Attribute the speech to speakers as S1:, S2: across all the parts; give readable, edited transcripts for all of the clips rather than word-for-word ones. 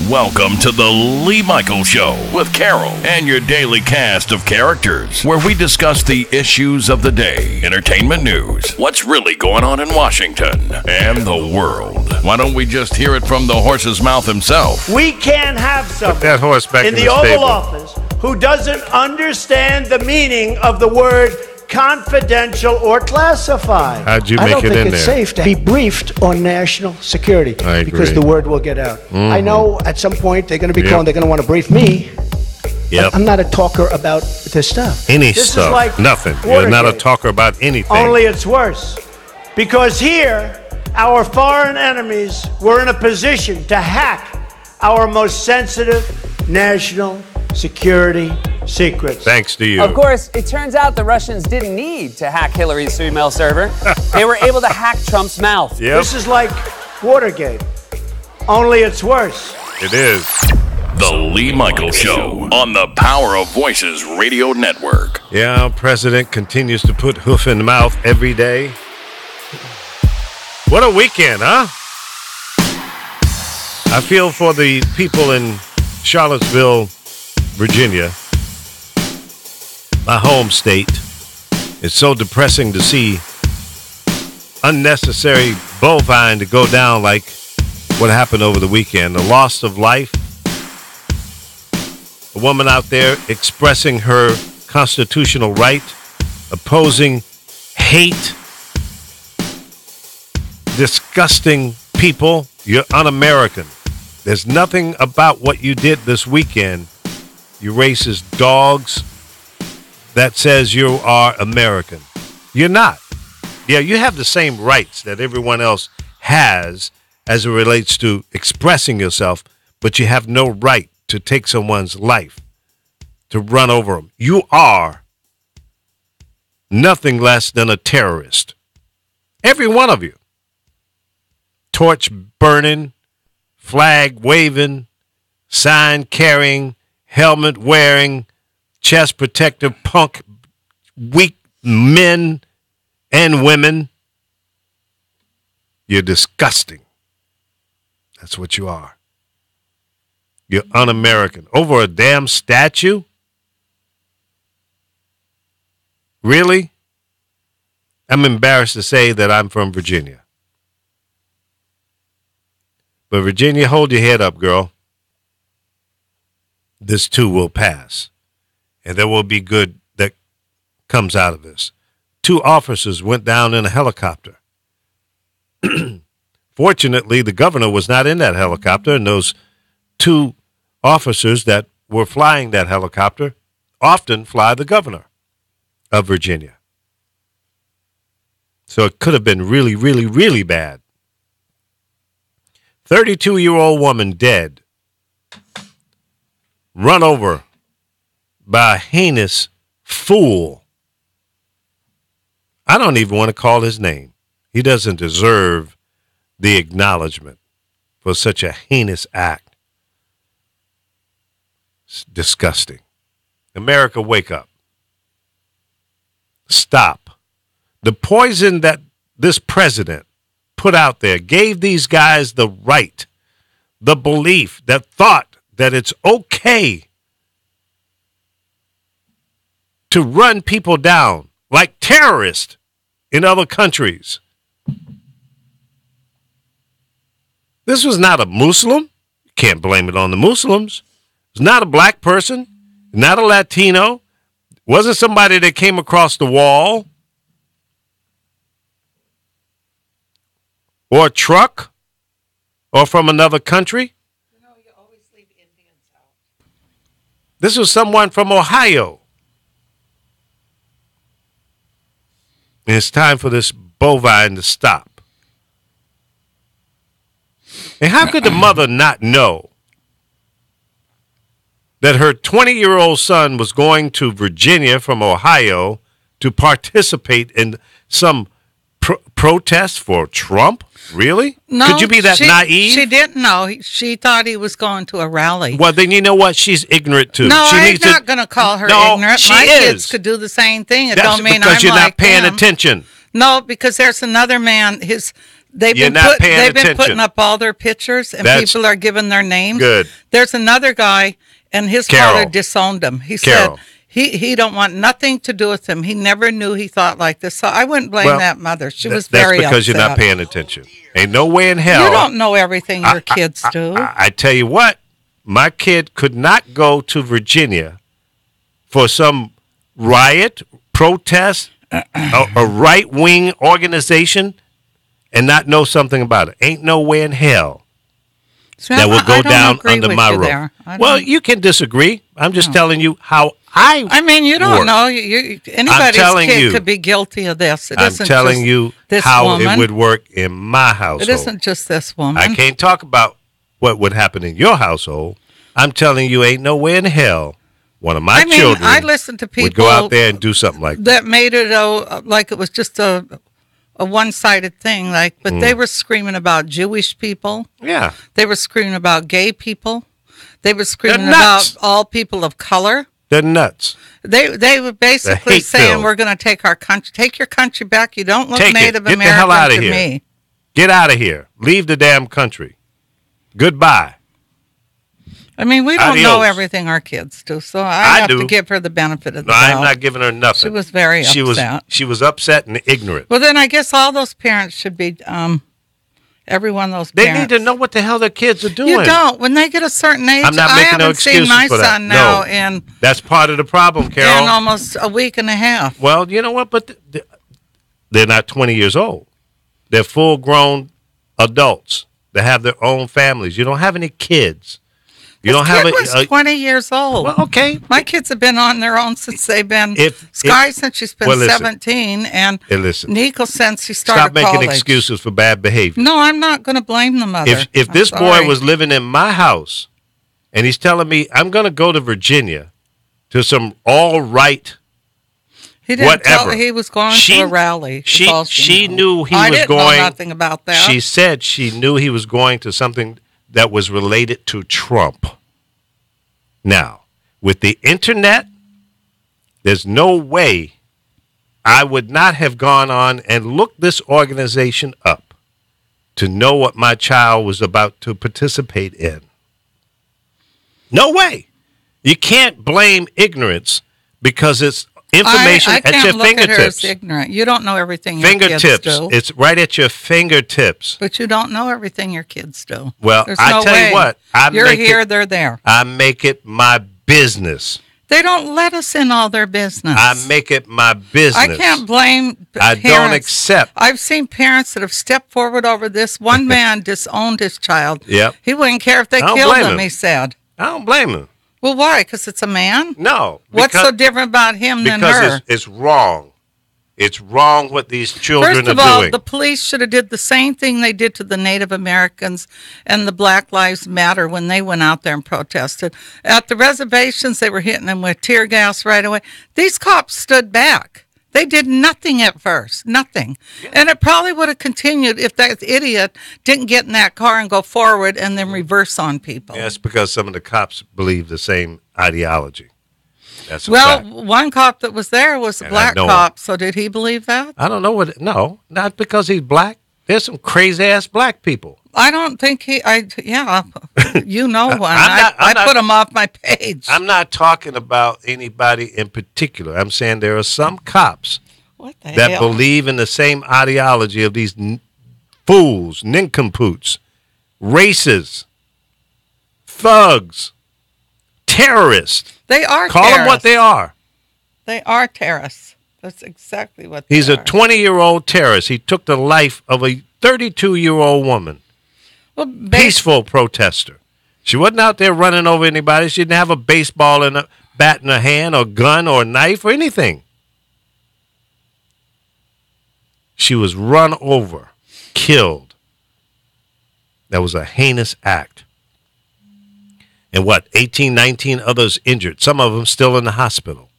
S1: Welcome to the Lee Michaels Show with Carol and your daily cast of characters, where we discuss the issues of the day, entertainment news, what's really going on in Washington, and the world. Why don't we just hear it from the horse's mouth himself?
S2: We can't have someone
S3: that horse back
S2: in the Oval Office who doesn't understand the meaning of the word confidential or classified.
S3: How'd you
S4: I
S3: make
S4: don't
S3: it
S4: think
S3: in
S4: it's
S3: there?
S4: safe to be briefed on national security
S3: I
S4: because
S3: agree.
S4: the word will get out. I know at some point they're going to be
S3: Yep.
S4: calling, they're going to want to brief me.
S3: Yep.
S4: I'm not a talker about this stuff.
S3: Any
S2: This is
S3: stuff.
S2: like
S3: Nothing. You're not a
S2: Watergate.
S3: talker about anything.
S2: Only it's worse. Because here, our foreign enemies were in a position to hack our most sensitive national security secrets.
S3: Thanks to you.
S5: Of course, it turns out the Russians didn't need to hack Hillary's email server. They were able to hack Trump's mouth.
S3: Yep,
S2: This is like Watergate. Only it's worse.
S3: it is.
S1: The Lee Michaels Show on the Power of Voices Radio Network.
S3: Yeah, our president continues to put hoof in the mouth every day. What a weekend, huh? I feel for the people in Charlottesville, Virginia, my home state. It's so depressing to see unnecessary bovine to go down like what happened over the weekend. The loss of life. A woman out there expressing her constitutional right, opposing hate, disgusting people. You're un-American. There's nothing about what you did this weekend, you racist dogs, that says you are American. You're not. Yeah, you have the same rights that everyone else has as it relates to expressing yourself, but you have no right to take someone's life, to run over them. You are nothing less than a terrorist. Every one of you. Torch burning, flag waving, sign carrying, helmet wearing, chest protector punk, weak men and women. You're disgusting. That's what you are. You're un-American. Over a damn statue? Really? I'm embarrassed to say that I'm from Virginia. But Virginia, hold your head up, girl. This too will pass. And there will be good that comes out of this. 2 officers went down in a helicopter. Fortunately, the governor was not in that helicopter, and those 2 officers that were flying that helicopter often fly the governor of Virginia. So it could have been really, really, really bad. 32-year-old woman dead, run over by a heinous fool. I don't even want to call his name. He doesn't deserve the acknowledgement for such a heinous act. It's disgusting. America, wake up. Stop. The poison that this president put out there gave these guys the right, the belief, that thought that it's okay to run people down like terrorists in other countries. This was not a Muslim. You can't blame it on the Muslims. It was not a black person, not a Latino. It wasn't somebody that came across the wall or a truck or from another country.
S6: You know, you always leave Indians out.
S3: This was someone from Ohio. And it's time for this bovine to stop. And how could the mother not know that her 20-year-old son was going to Virginia from Ohio to participate in some protest for Trump? Really?
S6: No,
S3: Could you be that naive?
S6: She didn't know. She thought he was going to a rally.
S3: Well, then you know what? She's ignorant too.
S6: No,
S3: She
S6: I'm
S3: needs
S6: not going to call her
S3: No,
S6: ignorant.
S3: she
S6: My
S3: is.
S6: kids could do the same thing. It
S3: That's
S6: don't mean
S3: because
S6: I'm
S3: you're
S6: like
S3: not paying
S6: them.
S3: attention.
S6: No, because there's another man. His They've
S3: You're
S6: been
S3: not paying
S6: they've been
S3: attention.
S6: putting up all their pictures, and
S3: That's
S6: people are giving their names.
S3: good.
S6: There's another guy, and his
S3: Carol.
S6: father disowned him. He
S3: Carol.
S6: said he don't want nothing to do with him. He never knew he thought like this. So I wouldn't blame that mother. She was very
S3: That's because
S6: upset.
S3: you're not paying attention. Ain't no way in hell.
S6: You don't know everything your kids do.
S3: I tell you what, my kid could not go to Virginia for some riot, protest, a right-wing organization and not know something about it. Ain't no way in hell
S6: So
S3: that will
S6: I
S3: go
S6: don't
S3: down
S6: agree
S3: under
S6: with
S3: my
S6: you
S3: roof.
S6: there. I
S3: Well,
S6: don't-
S3: you can disagree. I'm just telling you how I
S6: mean, you don't
S3: work.
S6: know. Anybody's
S3: telling
S6: kid
S3: you.
S6: could be guilty of this. It
S3: I'm
S6: isn't
S3: telling
S6: just
S3: you
S6: this
S3: how
S6: woman.
S3: it would work in my household.
S6: It isn't just this woman.
S3: I can't talk about what would happen in your household. I'm telling you, ain't no way in hell one of my children
S6: I listen to people
S3: would go out there and do something like that.
S6: that made it like it was just a one-sided thing. But
S3: Mm.
S6: they were screaming about Jewish people.
S3: Yeah.
S6: They were screaming about gay people. They were screaming
S3: nuts.
S6: about all people of color.
S3: They're nuts.
S6: They were basically
S3: hate
S6: saying,
S3: filled.
S6: "We're going to take our country. Take your country back. You don't look
S3: Take it.
S6: Native
S3: Get the
S6: American
S3: hell outta
S6: to
S3: here.
S6: me."
S3: Get out of here. Leave the damn country. Goodbye.
S6: I mean, we don't
S3: Adios.
S6: know everything our kids do, so I
S3: I
S6: have
S3: do.
S6: to give her the benefit of the
S3: No,
S6: doubt.
S3: I'm not giving her nothing.
S6: She was very
S3: She
S6: upset.
S3: she was upset and ignorant.
S6: Well, then I guess all those parents should be, every one of those
S3: They
S6: parents.
S3: need to know what the hell their kids are doing.
S6: You don't. When they get a certain age,
S3: I'm not
S6: I
S3: making
S6: haven't
S3: no
S6: seen
S3: excuses
S6: my
S3: for that.
S6: son now
S3: No.
S6: in
S3: That's part of the problem, Carol.
S6: almost a week and a half.
S3: Well, you know what? But they're not 20 years old. They're full-grown adults. They have their own families. You don't have any kids. You don't have
S6: Kid was 20 years old.
S3: Well, okay.
S6: My kids have been on their own since they've been
S3: If-
S6: Sky since she's been
S3: well, listen.
S6: 17, and
S3: Hey, listen.
S6: Nico since she started
S3: Stop making
S6: college.
S3: excuses for bad behavior.
S6: No, I'm not going to blame the mother.
S3: If
S6: I'm
S3: this boy
S6: sorry.
S3: was living in my house and he's telling me I'm going to go to Virginia to some all right,
S6: he didn't
S3: whatever.
S6: tell he was going to a rally. That's all
S3: she
S6: knew.
S3: knew he
S6: I
S3: was
S6: didn't
S3: going.
S6: know nothing about that.
S3: She said she knew he was going to something that was related to Trump. Now, with the internet, there's no way I would not have gone on and looked this organization up to know what my child was about to participate in. No way. You can't blame ignorance because it's information
S6: I
S3: at
S6: can't
S3: your
S6: look at her
S3: fingertips.
S6: as ignorant. You don't know everything your
S3: Fingertips.
S6: kids do.
S3: It's right at your fingertips.
S6: But you don't know everything your kids do.
S3: Well,
S6: There's
S3: I
S6: no
S3: tell
S6: way.
S3: you what,
S6: You're here, they're there.
S3: I make it my business.
S6: They don't let us in all their business.
S3: I make it my business.
S6: I can't blame
S3: I
S6: parents.
S3: don't accept.
S6: I've seen parents that have stepped forward over this. One man disowned his child.
S3: Yep.
S6: He wouldn't care if they
S3: I don't
S6: killed
S3: blame
S6: him,
S3: him.
S6: he said.
S3: I don't blame him.
S6: Well, why? Because it's a man?
S3: No.
S6: What's
S3: because-
S6: so different about him than her?
S3: Because it's wrong. It's wrong what these children
S6: First
S3: are
S6: of all,
S3: doing.
S6: the police should have did the same thing they did to the Native Americans and the Black Lives Matter when they went out there and protested. At the reservations, they were hitting them with tear gas right away. These cops stood back. They did nothing at first, nothing. And it probably would have continued if that idiot didn't get in that car and go forward and then reverse on people.
S3: Yeah, it's because some of the cops believe the same ideology. That's a
S6: Well,
S3: fact.
S6: one cop that was there was a
S3: And I
S6: black
S3: know him.
S6: cop, so did he believe that?
S3: I don't know what. No, not because he's black. There's some crazy ass black people.
S6: I don't think you know one.
S3: I'm
S6: I
S3: not-
S6: put him off my page.
S3: I'm not talking about anybody in particular. I'm saying there are some cops
S6: What the
S3: that
S6: hell?
S3: believe in the same ideology of these fools, nincompoops, racists, thugs, terrorists.
S6: They are
S3: Call
S6: terrorists.
S3: them what they are.
S6: They are terrorists. That's exactly what they
S3: He's
S6: are.
S3: a 20-year-old terrorist. He took the life of a 32-year-old woman,
S6: well,
S3: peaceful protester. She wasn't out there running over anybody. She didn't have a baseball and a bat in her hand or gun or knife or anything. She was run over, killed. That was a heinous act. And 18, 19 others injured, some of them still in the hospital.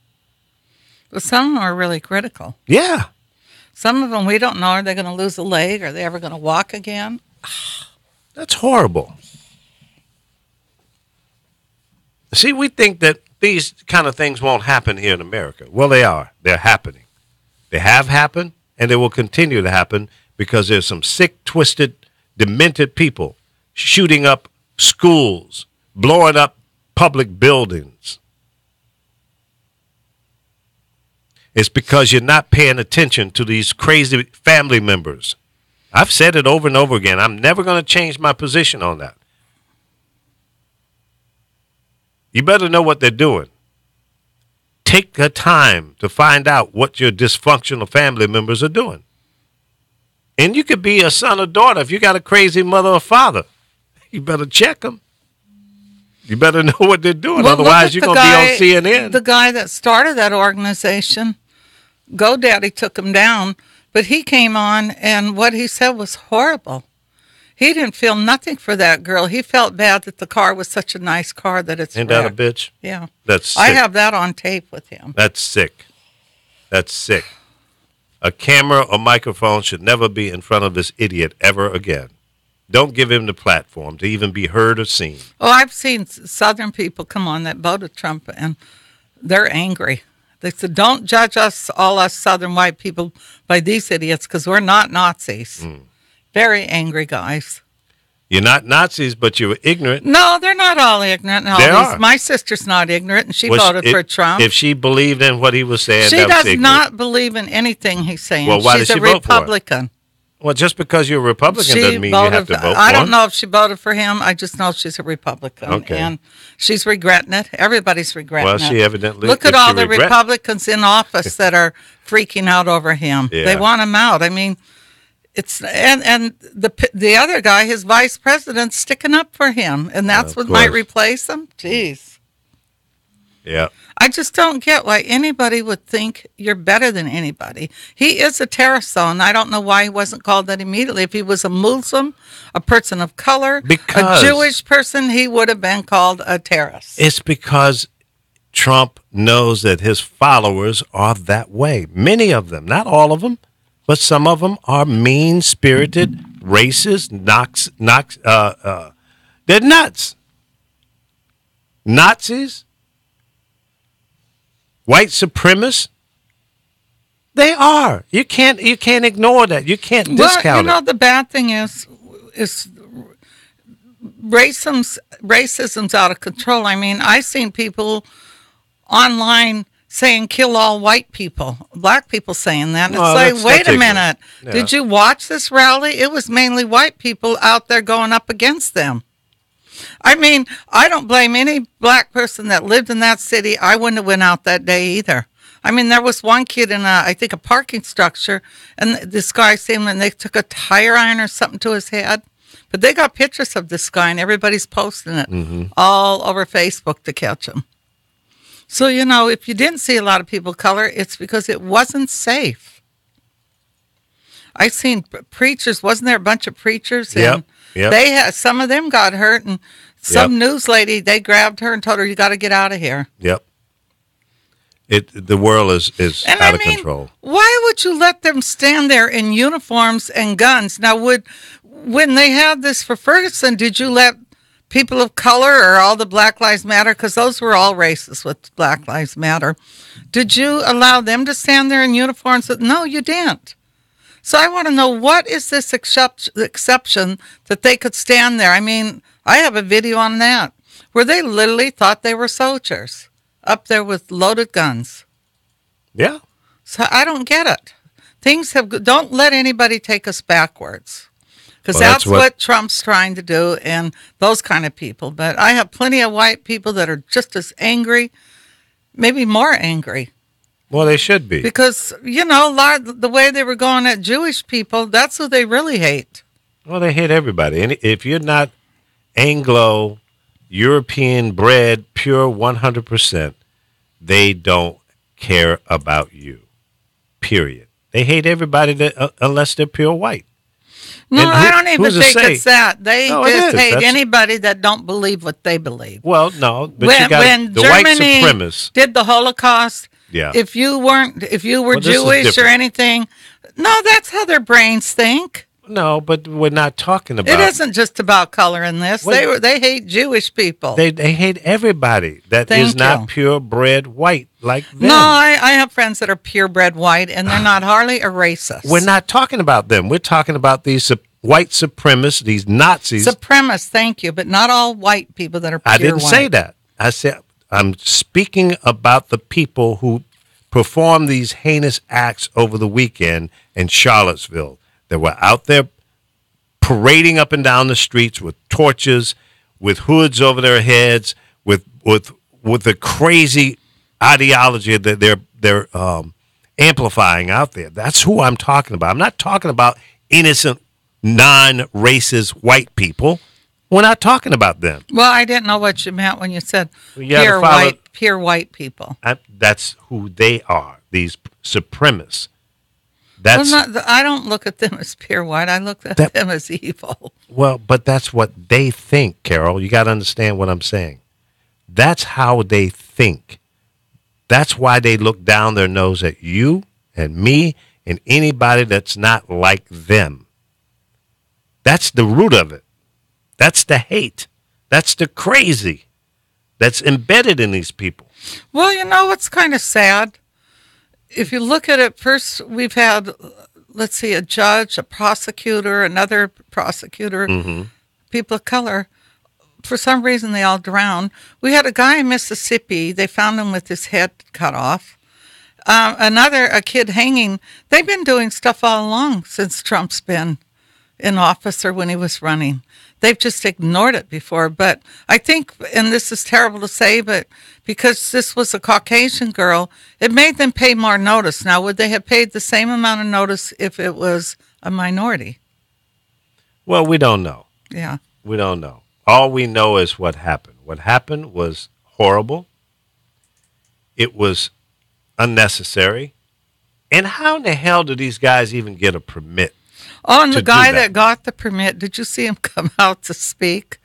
S6: But some of them are really critical.
S3: Yeah.
S6: Some of them we don't know. Are they going to lose a leg? Are they ever going to walk again?
S3: That's horrible. See, we think that these kind of things won't happen here in America. Well, they are. They're happening. They have happened, and they will continue to happen because there's some sick, twisted, demented people shooting up schools, blowing up public buildings. It's because you're not paying attention to these crazy family members. I've said it over and over again. I'm never going to change my position on that. You better know what they're doing. Take the time to find out what your dysfunctional family members are doing. And you could be a son or daughter. If you got a crazy mother or father, you better check them. You better know what they're doing.
S6: Well,
S3: otherwise, you're going to be on CNN.
S6: The guy that started that organization, GoDaddy took him down, but he came on, and what he said was horrible. He didn't feel nothing for that girl. He felt bad that the car was such a nice car that it's
S3: Ain't
S6: wrecked.
S3: that a bitch?
S6: Yeah.
S3: That's sick.
S6: I have that on tape with him.
S3: That's sick. That's sick. A camera or microphone should never be in front of this idiot ever again. Don't give him the platform to even be heard or seen.
S6: Oh, I've seen Southern people come on that voted Trump, and they're angry. They said, don't judge us, all us Southern white people, by these idiots, because we're not Nazis. Very angry guys.
S3: You're not Nazis, but you're ignorant.
S6: No, they're not all ignorant.
S3: They are.
S6: My sister's not ignorant, and she
S3: Well,
S6: voted for Trump.
S3: If she believed in what he was saying,
S6: She
S3: that was
S6: does
S3: ignorant.
S6: not believe in anything he's saying.
S3: Well, why did
S6: She's
S3: she
S6: a
S3: vote for it?
S6: Republican.
S3: Well, just because you're a Republican doesn't mean you have to vote for him.
S6: I don't know if she voted for him. I just know she's a Republican.
S3: Okay.
S6: And she's regretting it. Everybody's regretting it.
S3: Well, she evidently...
S6: Look at
S3: if
S6: all
S3: she
S6: the
S3: regret-
S6: Republicans in office that are freaking out over him.
S3: Yeah.
S6: They want him out. I mean, it's and the other guy, his vice president, sticking up for him, and that's what might replace him. Jeez.
S3: Yeah.
S6: I just don't get why anybody would think you're better than anybody. He is a terrorist zone. I don't know why he wasn't called that immediately. If he was a Muslim, a person of color,
S3: Because-
S6: a Jewish person, he would have been called a terrorist.
S3: It's because Trump knows that his followers are that way. Many of them, not all of them, but some of them are mean-spirited, racist, they're nuts. Nazis, white supremacists, they are. You can't ignore that. You can't discount it.
S6: The bad thing is racism's out of control. I mean, I've seen people online saying kill all white people, black people saying that. It's like, wait a minute.
S3: Yeah.
S6: Did you watch this rally? It was mainly white people out there going up against them. I mean, I don't blame any black person that lived in that city. I wouldn't have went out that day either. I mean, there was one kid in I think a parking structure, and this guy seemed, and they took a tire iron or something to his head. But they got pictures of this guy, and everybody's posting it all over Facebook to catch him. So, if you didn't see a lot of people of color, it's because it wasn't safe. I seen preachers. Wasn't there a bunch of preachers? And
S3: Yep.
S6: they had, some of them got hurt, and some news lady, they grabbed her and told her, you got to get out of here.
S3: Yep. The world is
S6: And
S3: out of control.
S6: Why would you let them stand there in uniforms and guns? Now, when they had this for Ferguson, did you let people of color or all the Black Lives Matter, because those were all racist with Black Lives Matter, did you allow them to stand there in uniforms? No, you didn't. So I want to know, what is this exception that they could stand there? I mean, I have a video on that where they literally thought they were soldiers up there with loaded guns.
S3: Yeah.
S6: So I don't get it. Don't let anybody take us backwards. Because
S3: Well,
S6: that's what Trump's trying to do, and those kind of people. But I have plenty of white people that are just as angry, maybe more angry.
S3: Well, they should be.
S6: Because, the way they were going at Jewish people, that's who they really hate.
S3: Well, they hate everybody. And if you're not Anglo, European bred, pure 100%, they don't care about you. Period. They hate everybody unless they're pure white.
S6: No,
S3: And
S6: I don't even
S3: who's to
S6: think
S3: say?
S6: it's that. They
S3: No, it
S6: just
S3: is.
S6: hate
S3: That's-
S6: anybody that don't believe what they believe.
S3: Well, no, but
S6: when
S3: you got
S6: when
S3: the white
S6: Germany
S3: supremacists.
S6: did the Holocaust,
S3: Yeah.
S6: if you were
S3: Well, this is
S6: Jewish or
S3: different.
S6: anything, no, that's how their brains think.
S3: No, but we're not talking about.
S6: It isn't just about color in this. They hate Jewish people.
S3: They hate everybody that is not purebred white like them.
S6: No, I have friends that are purebred white, and they're not hardly a racist.
S3: We're not talking about them. We're talking about these white supremacists, these Nazis.
S6: Supremacists, thank you, but not all white people that are pure
S3: I didn't
S6: white.
S3: say that. I said I'm speaking about the people who performed these heinous acts over the weekend in Charlottesville. They were out there parading up and down the streets with torches, with hoods over their heads, with the crazy ideology that they're amplifying out there. That's who I'm talking about. I'm not talking about innocent, non-racist white people. We're not talking about them.
S6: Well, I didn't know what you meant when you said pure white people.
S3: That's who they are. These supremacists.
S6: I don't look at them as pure white. I look at them as evil.
S3: Well, but that's what they think, Carol. You got to understand what I'm saying. That's how they think. That's why they look down their nose at you and me and anybody that's not like them. That's the root of it. That's the hate. That's the crazy that's embedded in these people.
S6: Well, you know what's kind of sad? If you look at it, first we've had, let's see, a judge, a prosecutor, another prosecutor, people of color. For some reason, they all drowned. We had a guy in Mississippi. They found him with his head cut off. A kid hanging. They've been doing stuff all along since Trump's been in office or when he was running. They've just ignored it before. But I think, and this is terrible to say, but because this was a Caucasian girl, it made them pay more notice. Now, would they have paid the same amount of notice if it was a minority?
S3: Well, we don't know.
S6: Yeah.
S3: We don't know. All we know is what happened. What happened was horrible. It was unnecessary. And how in the hell do these guys even get a permit?
S6: Oh, and the guy that got the permit, did you see him come out to speak?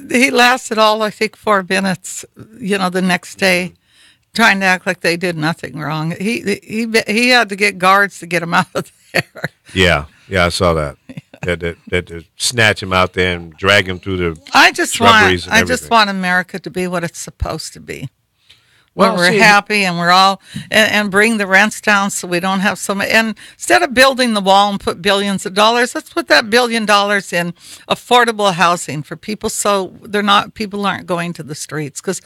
S6: He lasted all, I think, 4 minutes, the next day, trying to act like they did nothing wrong. He had to get guards to get him out of there.
S3: Yeah, I saw that. That snatch him out there and drag him through the shrubberies and everything.
S6: I just want America to be what it's supposed to be.
S3: Well,
S6: we're happy and we're all, and bring the rents down so we don't have so much. And instead of building the wall and put billions of dollars, let's put that $1 billion in affordable housing for people so people aren't going to the streets. Because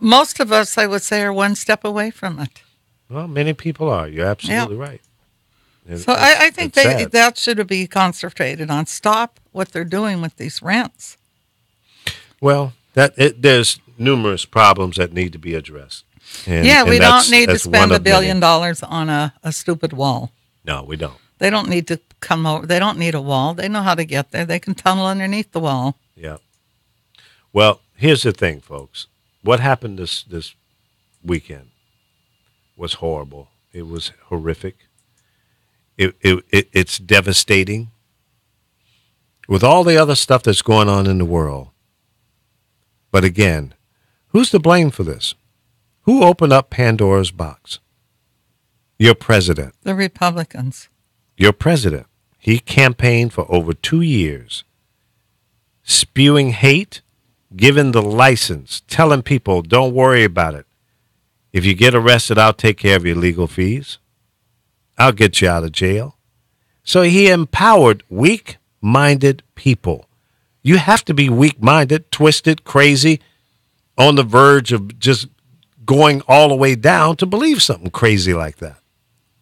S6: most of us, I would say, are one step away from it.
S3: Well, many people are. You're absolutely right.
S6: So I think that should be concentrated on. Stop what they're doing with these rents.
S3: Well, there's numerous problems that need to be addressed.
S6: We don't need to spend $1 billion on a stupid wall.
S3: No, we don't.
S6: They don't need to come over. They don't need a wall. They know how to get there. They can tunnel underneath the wall.
S3: Yeah. Well, here's the thing, folks. What happened this weekend was horrible. It was horrific. It's devastating. With all the other stuff that's going on in the world. But again, who's to blame for this? Who opened up Pandora's box? Your president.
S6: The Republicans.
S3: Your president. He campaigned for over 2 years, spewing hate, giving the license, telling people, don't worry about it. If you get arrested, I'll take care of your legal fees. I'll get you out of jail. So he empowered weak-minded people. You have to be weak-minded, twisted, crazy, on the verge of just going all the way down to believe something crazy like that.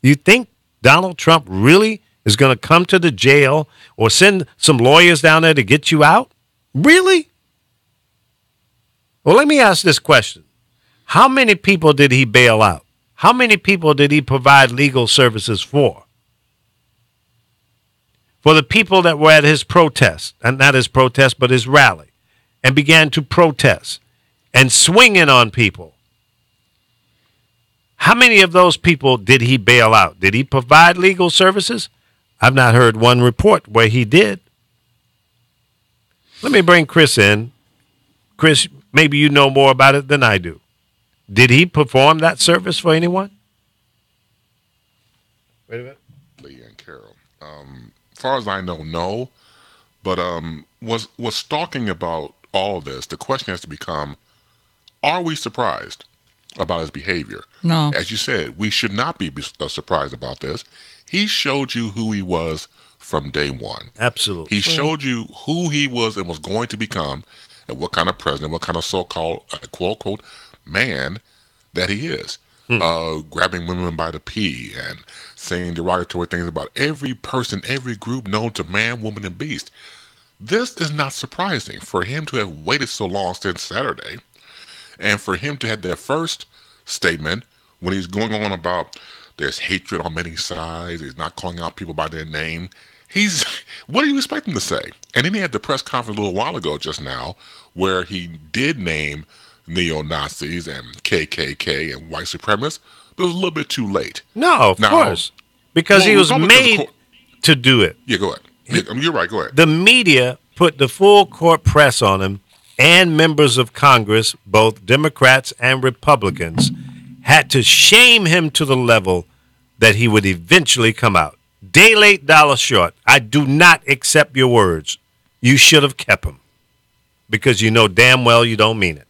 S3: You think Donald Trump really is going to come to the jail or send some lawyers down there to get you out? Really? Well, let me ask this question. How many people did he bail out? How many people did he provide legal services for? For the people that were at his protest, and not his protest, but his rally, and began to protest and swing in on people. How many of those people did he bail out? Did he provide legal services? I've not heard one report where he did. Let me bring Chris in. Chris, maybe you know more about it than I do. Did he perform that service for anyone? Wait a minute.
S7: Lee and Carol. As far as I know, no. But was talking about all this. The question has to become: are we surprised about his behavior?
S6: No.
S7: As you said, we should not be surprised about this. He showed you who he was from day one.
S3: Absolutely.
S7: He showed you who he was and was going to become, and what kind of president, what kind of so-called quote unquote man that he is. Grabbing women by the pee and saying derogatory things about every person, every group known to man, woman, and beast. This is not surprising for him to have waited so long since Saturday, and for him to have their first statement when he's going on about there's hatred on many sides, he's not calling out people by their name. What do you expect him to say? And then he had the press conference a little while ago just now where he did name neo-Nazis and KKK and white supremacists, but it was a little bit too late.
S3: No, of course. Because he was made to do it.
S7: Yeah, go ahead. You're right, go ahead.
S3: The media put the full court press on him, and members of Congress, both Democrats and Republicans, had to shame him to the level that he would eventually come out. Day late, dollar short. I do not accept your words. You should have kept them, because you know damn well you don't mean it.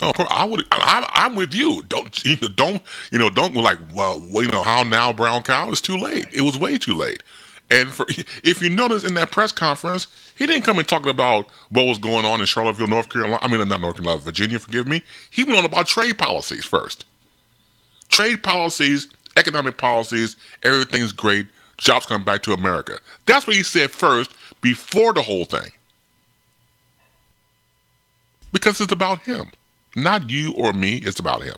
S7: Oh, I'm with you. Don't go like, well, how now, brown cow? It's too late. It was way too late. And if you notice in that press conference, he didn't come and talk about what was going on in Charlottesville, North Carolina. I mean, not North Carolina, Virginia. Forgive me. He went on about trade policies first. Trade policies, economic policies. Everything's great. Jobs come back to America. That's what he said first before the whole thing. Because it's about him. Not you or me, it's about him.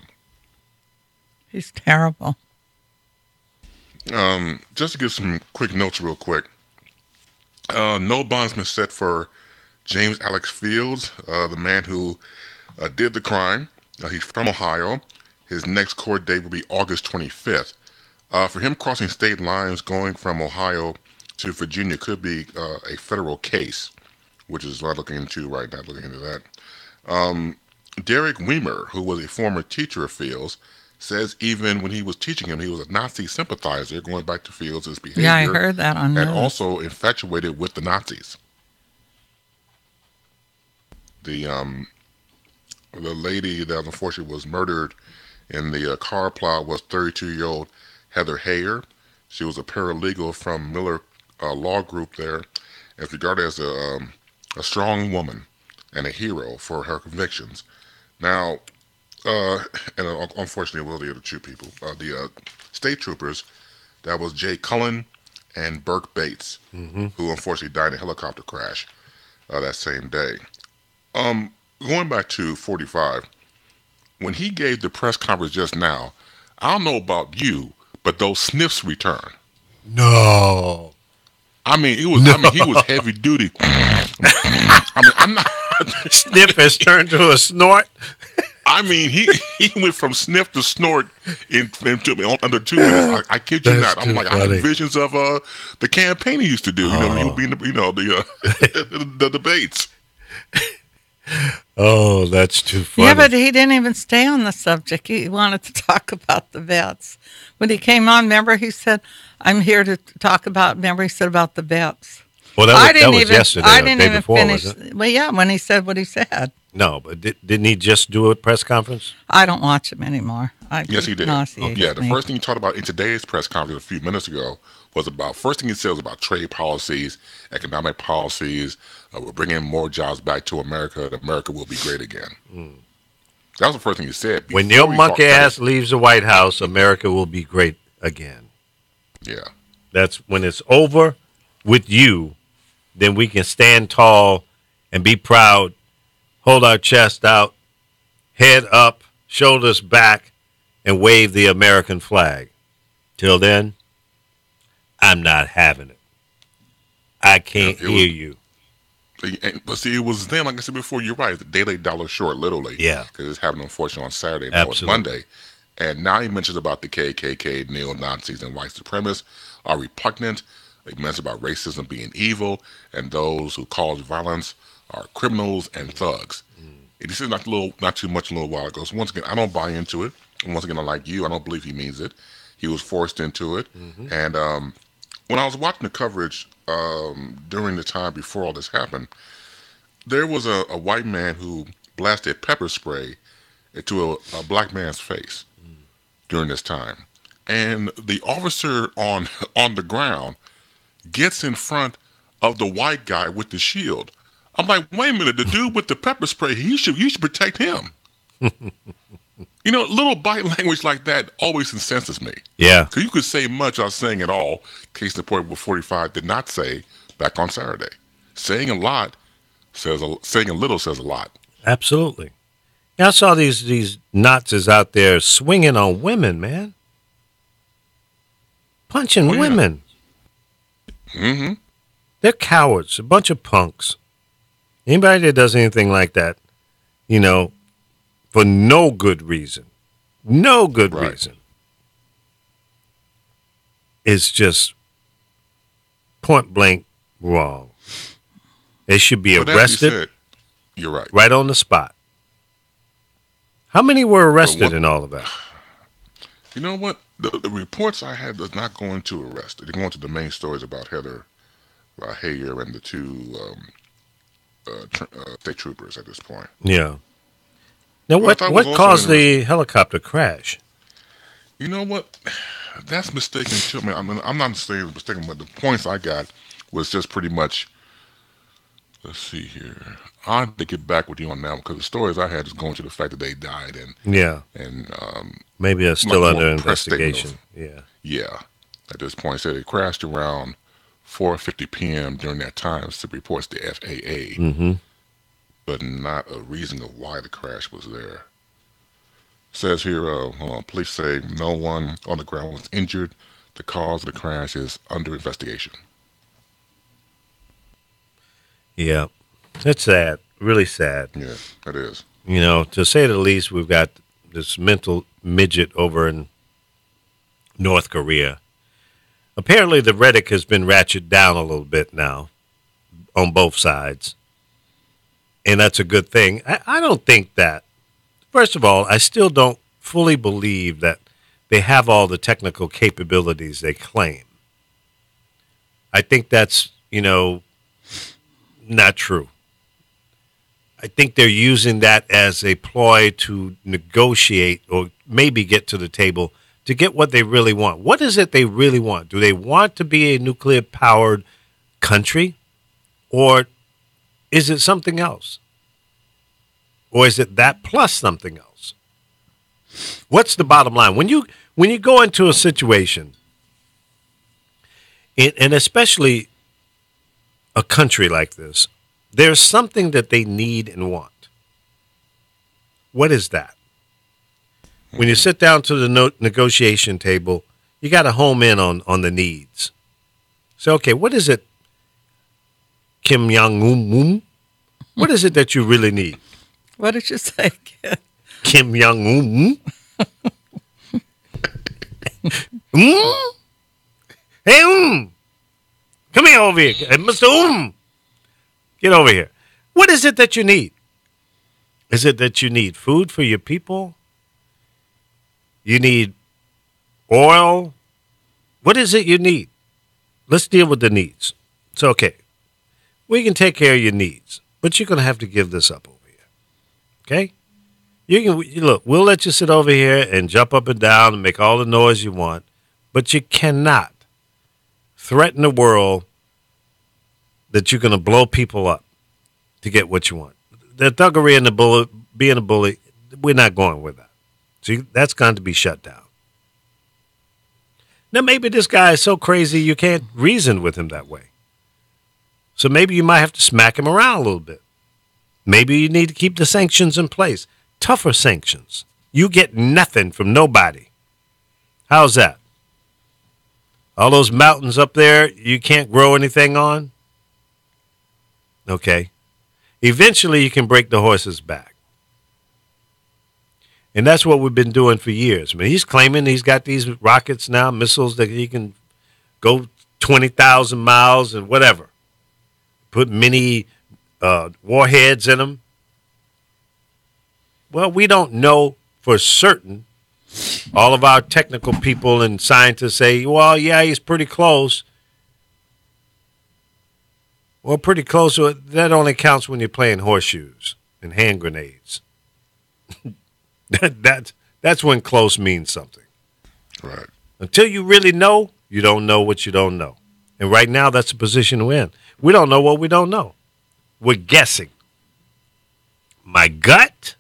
S6: He's terrible.
S7: Just to give some quick notes real quick. No bond's been set for James Alex Fields, the man who did the crime. He's from Ohio. His next court date will be August 25th. For him crossing state lines going from Ohio to Virginia could be a federal case, which is what I'm looking into right now, looking into that. Derek Weimer, who was a former teacher of Fields, says even when he was teaching him, he was a Nazi sympathizer, going back to Fields' behavior.
S6: Yeah, I heard that on
S7: and
S6: news.
S7: Also infatuated with the Nazis. The lady that unfortunately was murdered in the car plow was 32-year-old Heather Heyer. She was a paralegal from Miller Law Group there, and regarded as a strong woman and a hero for her convictions. Now, and unfortunately, well, the other two people, the state troopers, that was Jay Cullen and Burke Bates, who unfortunately died in a helicopter crash that same day. Going back to 45, when he gave the press conference just now, I don't know about you, but those sniffs returned.
S3: No.
S7: I mean, he was heavy duty. I mean, I'm not.
S3: Sniff has turned to a snort.
S7: I mean, he went from sniff to snort in under 2 minutes. I kid you not. I'm like, I had visions of the campaign he used to do. He would be in the debates.
S3: Oh, that's too funny.
S6: Yeah, but he didn't even stay on the subject. He wanted to talk about the vets. When he came on, remember, he said, I'm here to talk about, remember, he said about the vets.
S3: Well, that was yesterday.
S6: I didn't
S3: day
S6: even
S3: before,
S6: finish.
S3: was it?
S6: Well, yeah, when he said what he said.
S3: No, but didn't he just do a press conference?
S6: I don't watch him anymore.
S7: Yes, he did. Yeah, the first thing he talked about in today's press conference a few minutes ago was about, first thing he said was about trade policies, economic policies. We're bringing more jobs back to America. That America will be great again. That was the first thing he said.
S3: When your monkey ass leaves the White House, America will be great again.
S7: Yeah.
S3: That's when it's over with you, then we can stand tall and be proud, hold our chest out, head up, shoulders back, and wave the American flag. Till then, I'm not having it. I can't hear you.
S7: But see, it was then, like I said before, you're right, the daily dollar short, literally.
S3: Yeah.
S7: Because it's happening, unfortunately, on Saturday. Now it's Monday. And now he mentions about the KKK, neo-Nazis, and white supremacists are repugnant. He mentions about racism being evil, and those who cause violence are criminals and thugs. He said not too much a little while ago. So once again, I don't buy into it. And once again, like you, I don't believe he means it. He was forced into it. And when I was watching the coverage during the time before all this happened, there was a white man who blasted pepper spray into a black man's face during this time. And the officer on the ground gets in front of the white guy with the shield. I'm like, wait a minute, the dude with the pepper spray, you should protect him. You know, little bite language like that always incenses me.
S3: Yeah.
S7: Because you could say much without saying it all. Case in point, what 45 did not say back on Saturday. Saying a little says a lot.
S3: Absolutely. Yeah, I saw these Nazis out there swinging on women, man. Punching women.
S7: Mm-hmm.
S3: They're cowards, a bunch of punks. Anybody that does anything like that, you know, for no good reason, reason, is just point blank wrong. They should be arrested.
S7: You're right.
S3: Right on the spot. How many were arrested in all of that?
S7: You know what? The reports I had does not go into arrest. They go into the main stories about Heather Heyer and the two state troopers at this point.
S3: Yeah. Now, what caused the helicopter crash?
S7: You know what? That's mistaken too. I mean, I'm not saying mistaken, but the points I got was just pretty much. Let's see here. I have to get back with you on that one because the stories I had is going to the fact that they died and
S3: maybe they're still under investigation.
S7: Yeah. At this point, said it crashed around 4:50 p.m. during that time. So reports the FAA, but not a reason of why the crash was there. Says here, police say no one on the ground was injured. The cause of the crash is under investigation.
S3: Yeah, that's sad. Really sad.
S7: Yeah, it is.
S3: You know, to say the least, we've got this mental midget over in North Korea. Apparently, the rhetoric has been ratcheted down a little bit now on both sides. And that's a good thing. I don't think that. First of all, I still don't fully believe that they have all the technical capabilities they claim. I think that's, not true. I think they're using that as a ploy to negotiate or maybe get to the table to get what they really want. What is it they really want? Do they want to be a nuclear-powered country? Or is it something else? Or is it that plus something else? What's the bottom line? When you go into a situation, and especially a country like this, there's something that they need and want. What is that? When you sit down to the negotiation table, you got to home in on the needs. So, okay, what is it, Kim Jong-un? What is it that you really need?
S6: What did you say, kid?
S3: Kim Jong-un? Hey, come here over here. Mr. Get over here. What is it that you need? Is it that you need food for your people? You need oil? What is it you need? Let's deal with the needs. It's okay. We can take care of your needs, but you're going to have to give this up over here. Okay? Look, we'll let you sit over here and jump up and down and make all the noise you want, but you cannot threaten the world that you're going to blow people up to get what you want. The thuggery and being a bully, we're not going with that. So that's going to be shut down. Now, maybe this guy is so crazy you can't reason with him that way. So maybe you might have to smack him around a little bit. Maybe you need to keep the sanctions in place. Tougher sanctions. You get nothing from nobody. How's that? All those mountains up there you can't grow anything on? Okay. Eventually you can break the horse's back. And that's what we've been doing for years. I mean, he's claiming he's got these rockets now, missiles that he can go 20,000 miles and whatever. Put mini warheads in them. Well, we don't know for certain. All of our technical people and scientists say, well, yeah, he's pretty close. Well, pretty close to it. That only counts when you're playing horseshoes and hand grenades. That's when close means something.
S7: Right.
S3: Until you really know, you don't know what you don't know. And right now, that's the position we're in. We don't know what we don't know. We're guessing. My gut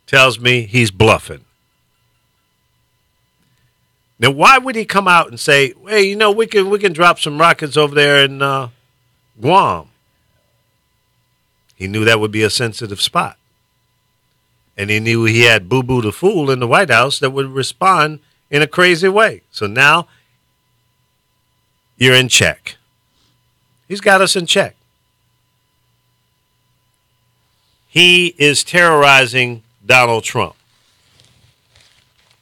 S3: tells me he's bluffing. Now, why would he come out and say, hey, you know, we can drop some rockets over there in Guam? He knew that would be a sensitive spot. And he knew he had Boo Boo the Fool in the White House that would respond in a crazy way. So now you're in check. He's got us in check. He is terrorizing Donald Trump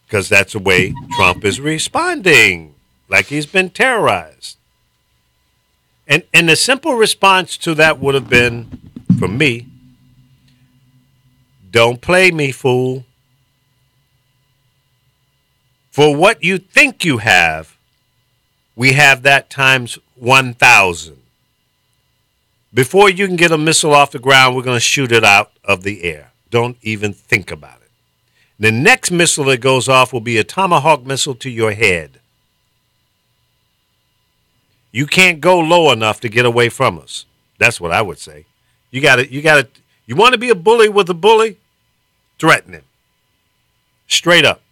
S3: because that's the way Trump is responding, like he's been terrorized. And the simple response to that would have been, from me, don't play me, fool. For what you think you have, we have that times 1,000. Before you can get a missile off the ground, we're going to shoot it out of the air. Don't even think about it. The next missile that goes off will be a Tomahawk missile to your head. You can't go low enough to get away from us. That's what I would say. You want to be a bully with a bully? Threaten him. Straight up.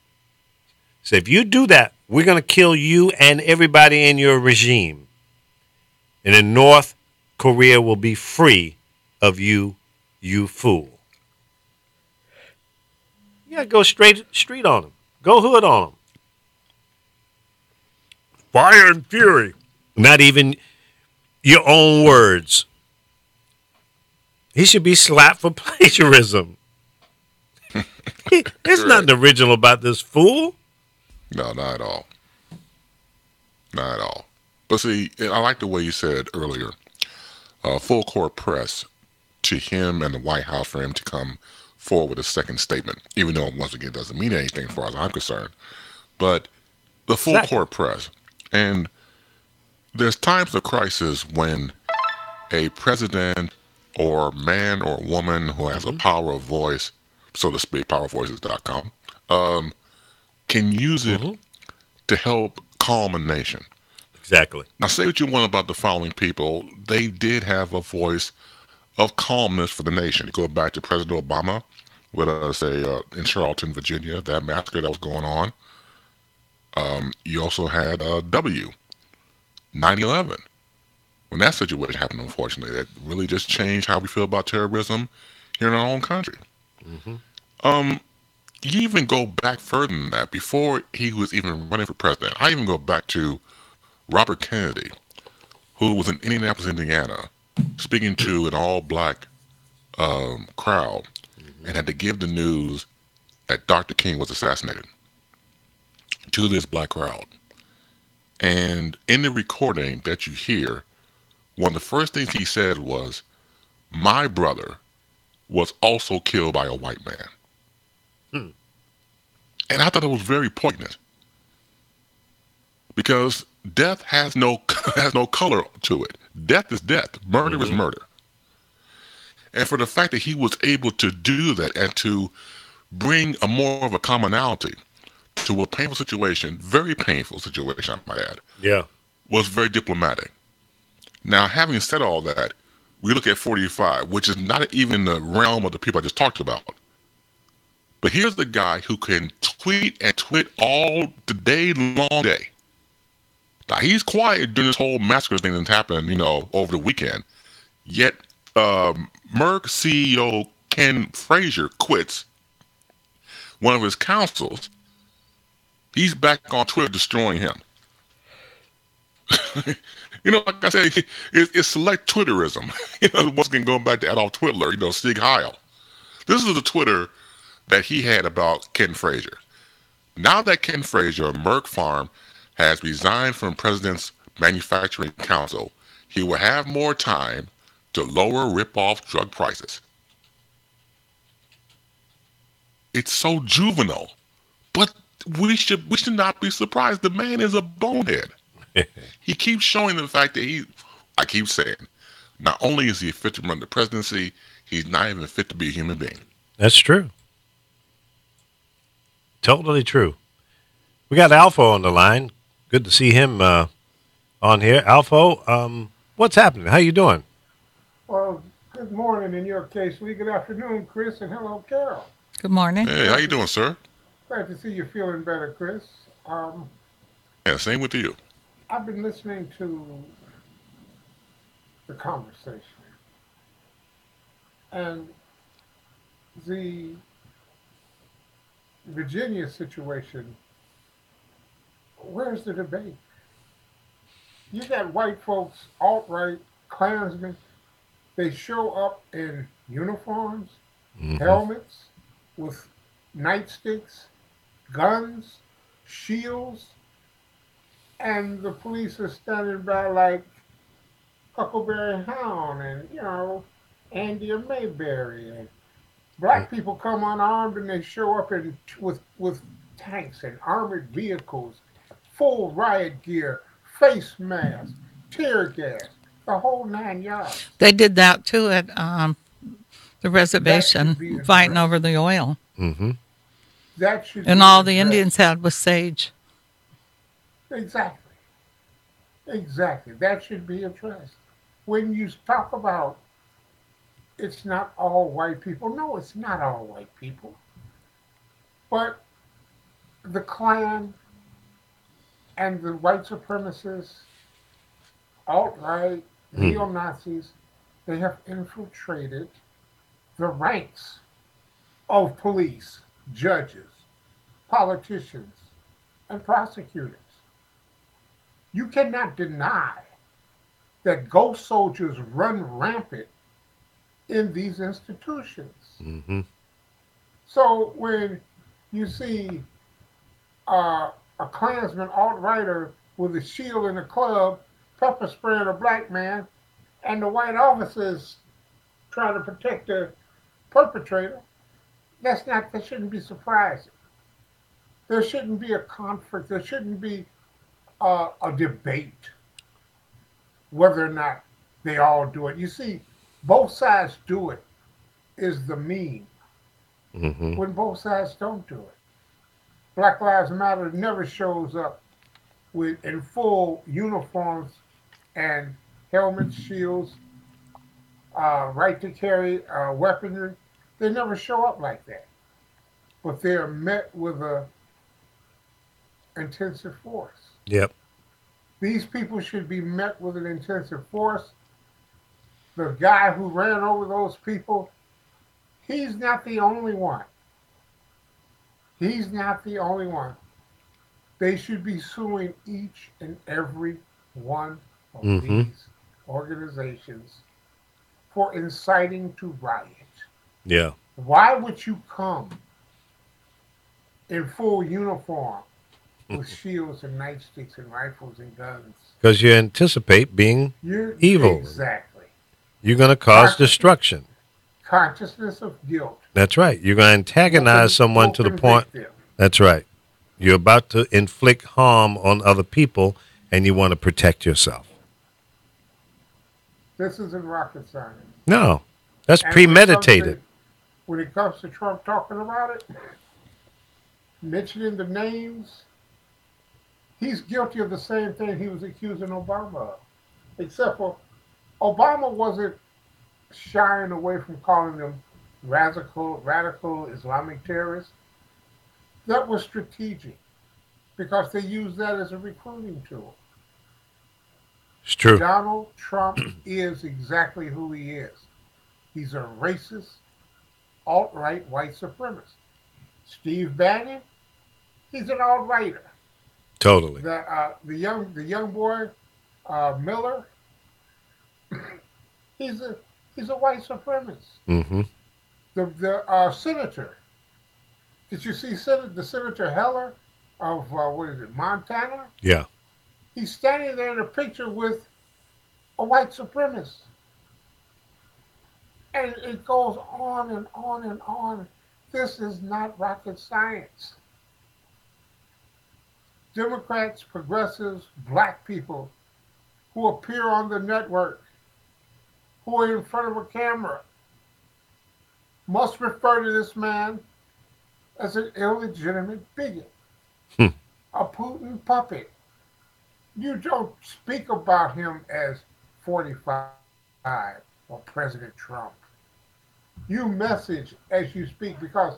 S3: So if you do that, we're going to kill you and everybody in your regime. And then North Korea will be free of you, you fool. You got to go street on him. Go hood on him. Fire and fury. Not even your own words. He should be slapped for plagiarism. There's nothing original about this fool.
S7: No, not at all. Not at all. But see, I like the way you said earlier, full court press to him and the White House for him to come forward with a second statement, even though, once again, it doesn't mean anything as far as I'm concerned. But the full court press. And there's times of crisis when a president or man or woman who has a power of voice, so to speak, powervoices.com, can use it to help calm a nation.
S3: Exactly.
S7: Now, say what you want about the following people. They did have a voice of calmness for the nation. You go back to President Obama with, in Charleston, Virginia, that massacre that was going on. You also had 9/11. When that situation happened, unfortunately, that really just changed how we feel about terrorism here in our own country. You even go back further than that. Before he was even running for president, I even go back to Robert Kennedy, who was in Indianapolis, Indiana, speaking to an all-black crowd, and had to give the news that Dr. King was assassinated to this black crowd. And in the recording that you hear, one of the first things he said was, "My brother was also killed by a white man." And I thought it was very poignant, because death has no color to it. Death is death. Murder is murder. And for the fact that he was able to do that and to bring a more of a commonality to a painful situation, very painful situation, I might add, was very diplomatic. Now, having said all that, we look at 45, which is not even the realm of the people I just talked about. But here's the guy who can tweet and twit all the day long day. Now, he's quiet during this whole massacre thing that's happened, over the weekend. Yet, Merck CEO Ken Frazier quits. One of his counsels, he's back on Twitter destroying him. Like I said, it's select Twitterism. Once again, going back to Adolf Hitler, Sieg Heil. This is the Twitter that he had about Ken Frazier. Now that Ken Frazier, Merck Farm, has resigned from President's Manufacturing Council, he will have more time to lower rip-off drug prices. It's so juvenile, but we should not be surprised. The man is a bonehead. He keeps showing the fact that I keep saying, Not only is he fit to run the presidency, he's not even fit to be a human being.
S3: That's true. Totally true. We got Alpha on the line. Good to see him on here. Alpha, what's happening? How you doing?
S8: Well, good morning in your case, Lee. Good afternoon, Chris, and hello, Carol.
S6: Good morning.
S7: Hey, how you doing, sir?
S8: Glad to see you feeling better, Chris.
S7: Yeah, same with you.
S8: I've been listening to the conversation, and the Virginia situation. Where's the debate? You got white folks, alt-right, Klansmen. They show up in uniforms, helmets, with nightsticks, guns, shields, and the police are standing by like Huckleberry Hound and, Andy and Mayberry. And black people come unarmed and they show up with tanks and armored vehicles, full riot gear, face masks, tear gas, the whole 9 yards.
S6: They did that too at the reservation, fighting over the oil.
S3: Mm-hmm.
S8: That should
S6: And
S8: be
S6: all the
S8: addressed.
S6: Indians had was sage.
S8: Exactly. That should be addressed. When you talk about it's not all white people, no, it's not all white people. But the Klan and the white supremacists, alt-right, neo-Nazis, they have infiltrated the ranks of police, judges, politicians, and prosecutors. You cannot deny that ghost soldiers run rampant in these institutions.
S3: Mm-hmm.
S8: So when you see a Klansman alt-righter with a shield in a club pepper spraying a black man, and the white officers trying to protect the perpetrator, that shouldn't be surprising. There shouldn't be a conflict. There shouldn't be a debate whether or not they all do it. You see, both sides do it is the meme.
S3: Mm-hmm.
S8: When both sides don't do it. Black Lives Matter never shows up in full uniforms and helmets, shields, right to carry weaponry. They never show up like that. But they are met with a intensive force.
S3: Yep.
S8: These people should be met with an intensive force. The guy who ran over those people, he's not the only one. He's not the only one. They should be suing each and every one of these organizations for inciting to riot.
S3: Yeah.
S8: Why would you come in full uniform with shields and nightsticks and rifles and guns?
S3: Because you anticipate being evil.
S8: Exactly.
S3: You're going to cause destruction.
S8: Consciousness of guilt.
S3: That's right. You're going to antagonize someone to the point. That's right. You're about to inflict harm on other people, and you want to protect yourself.
S8: This isn't rocket science.
S3: No, that's
S8: And
S3: premeditated.
S8: When it comes to Trump talking about it, mentioning the names, he's guilty of the same thing he was accusing Obama of. Except for Obama wasn't shying away from calling them radical Islamic terrorists. That was strategic because they used that as a recruiting tool.
S3: It's true.
S8: Donald Trump is exactly who he is. He's a racist, alt-right white supremacist. Steve Bannon, he's an alt-righter.
S3: Totally.
S8: The young boy Miller, he's a white supremacist.
S3: Mm-hmm.
S8: The senator, did you see the Senator Heller of Montana?
S3: Yeah.
S8: He's standing there in a picture with a white supremacist. And it goes on and on and on. This is not rocket science. Democrats, progressives, black people who appear on the network who are in front of a camera must refer to this man as an illegitimate bigot, a Putin puppet. You don't speak about him as 45 or President Trump. You message as you speak because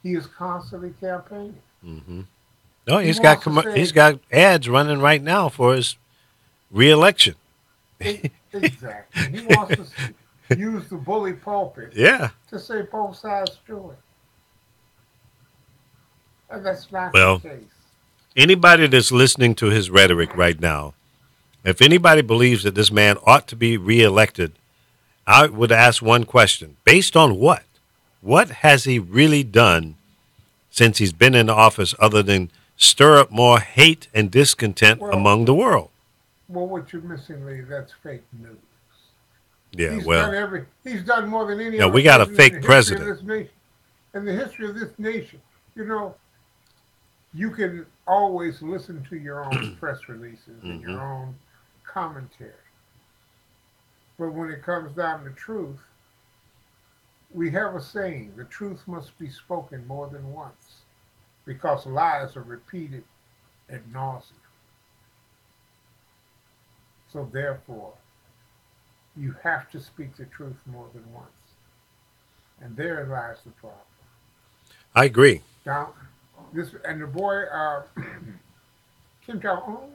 S8: he is constantly campaigning.
S3: Mm-hmm. No, he's
S8: got
S3: ads running right now for his re-election.
S8: Exactly. He wants to use the bully pulpit to say both sides do it. And that's not the case.
S3: Anybody that's listening to his rhetoric right now, if anybody believes that this man ought to be reelected, I would ask one question. Based on what? What has he really done since he's been in office other than stir up more hate and discontent among the world?
S8: Well, what you're missing, Lee, that's fake news.
S3: Yeah,
S8: he's done more than any
S3: other.
S8: Yeah,
S3: we got a fake president.
S8: In the history of this nation, you know, you can always listen to your own press releases and your own commentary. But when it comes down to truth, we have a saying, the truth must be spoken more than once because lies are repeated ad nauseum. So therefore, you have to speak the truth more than once. And there lies the problem.
S3: I agree.
S8: Now, and the boy, Kim Jong-un,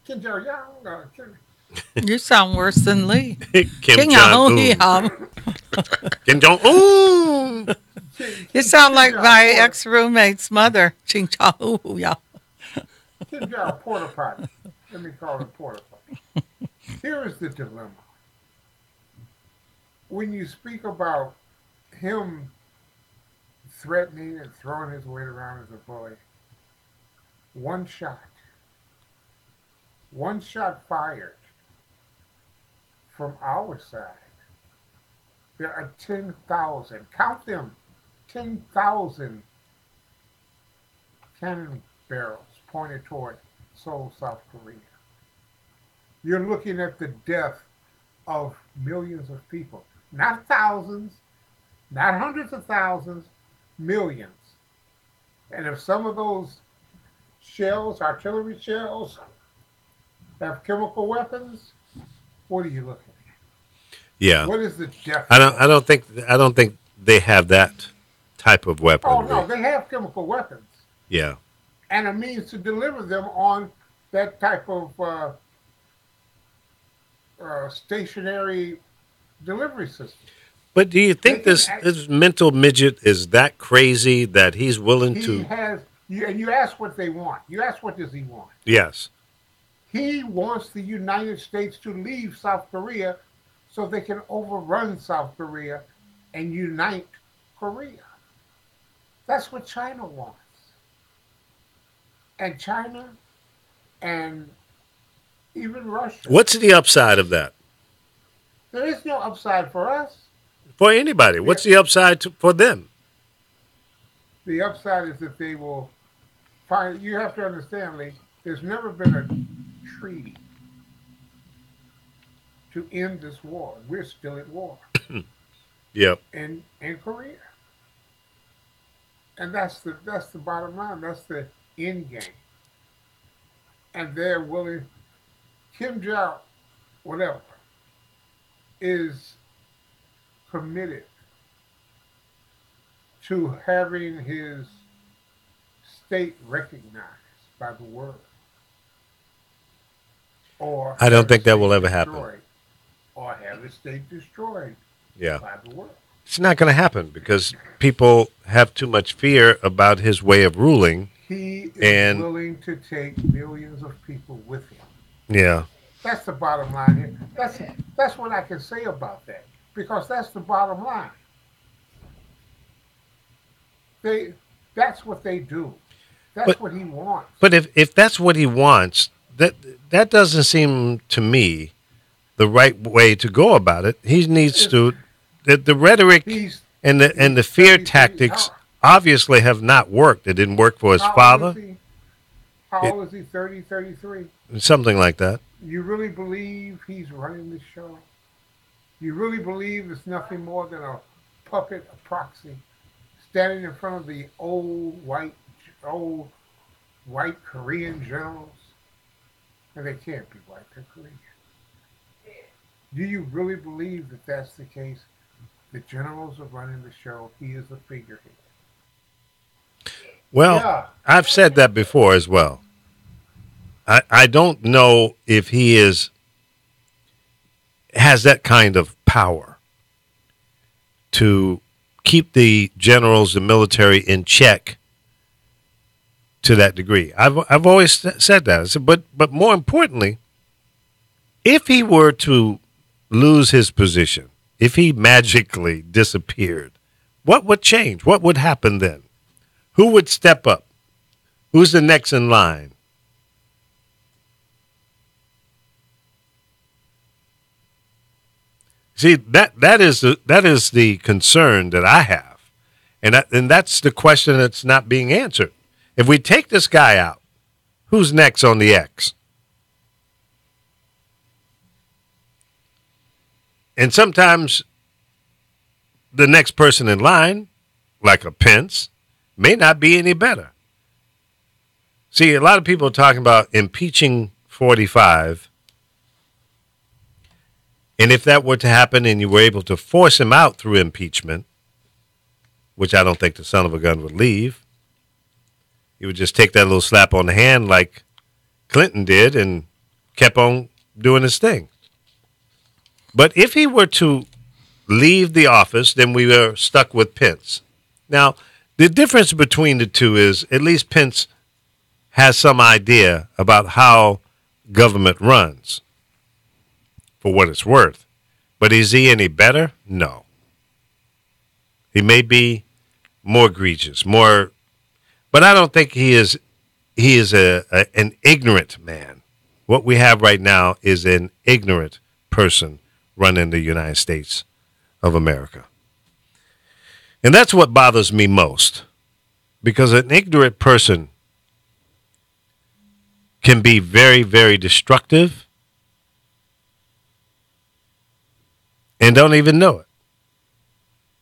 S8: Kim Jong-un,
S6: You sound worse than Lee.
S3: Kim Jong-un. Kim Jong-un.
S6: You sound like my ex-roommate's mother, Kim Jong-un.
S8: Kim Jong porta potty. Let me call it porta potty. Here is the dilemma. When you speak about him threatening and throwing his weight around as a bully, one shot fired from our side. There are 10,000, count them, 10,000 cannon barrels pointed toward Seoul, South Korea. You're looking at the death of millions of people. Not thousands, not hundreds of thousands, millions. And if some of those shells, artillery shells, have chemical weapons, what are you looking at?
S3: Yeah.
S8: What is the death?
S3: I don't think they have that type of weapon.
S8: Oh no, they have chemical weapons.
S3: Yeah.
S8: And a means to deliver them on that type of stationary delivery system.
S3: But do you think this mental midget is that crazy that he's willing to?
S8: And you ask what they want. You ask what does he want?
S3: Yes.
S8: He wants the United States to leave South Korea so they can overrun South Korea and unite Korea. That's what China wants. And China and even Russia.
S3: What's the upside of that?
S8: There is no upside for us.
S3: For anybody. What's the upside for them?
S8: The upside is that they will find, you have to understand, Lee, there's never been a treaty to end this war. We're still at war.
S3: Yep.
S8: In Korea. And that's the bottom line. That's the end game. And they're willing, Kim Jong, whatever, is committed to having his state recognized by the world. Or
S3: I don't think that will ever happen.
S8: Or have the state destroyed by the world.
S3: It's not going to happen because people have too much fear about his way of ruling.
S8: He is willing to take millions of people with him.
S3: Yeah.
S8: That's the bottom line here. That's what I can say about that. Because that's the bottom line. That's what they do. That's what he wants.
S3: But if that's what he wants, that doesn't seem to me the right way to go about it. He needs to the rhetoric and the fear tactics obviously have not worked. It didn't work for his father.
S8: How old is he? 30, 33?
S3: Something like that.
S8: You really believe he's running the show? You really believe it's nothing more than a puppet, a proxy, standing in front of the old white Korean generals? And they can't be white, they're Korean. Do you really believe that that's the case? The generals are running the show. He is the figurehead.
S3: Well,
S8: Yeah.
S3: I've said that before as well. I don't know if he has that kind of power to keep the generals, the military in check to that degree. I've always said that. I said, but more importantly, if he were to lose his position, if he magically disappeared, what would change? What would happen then? Who would step up? Who's the next in line? See, that is the concern that I have, and that's the question that's not being answered. If we take this guy out, who's next on the X? And sometimes the next person in line, like a Pence, may not be any better. See, a lot of people are talking about impeaching 45. And if that were to happen and you were able to force him out through impeachment, which I don't think the son of a gun would leave, he would just take that little slap on the hand like Clinton did and kept on doing his thing. But if he were to leave the office, then we are stuck with Pence. Now, the difference between the two is at least Pence has some idea about how government runs, for what it's worth. But is he any better? No. He may be more egregious, but I don't think he is an ignorant man. What we have right now is an ignorant person running the United States of America. And that's what bothers me most, because an ignorant person can be very, very destructive and don't even know it,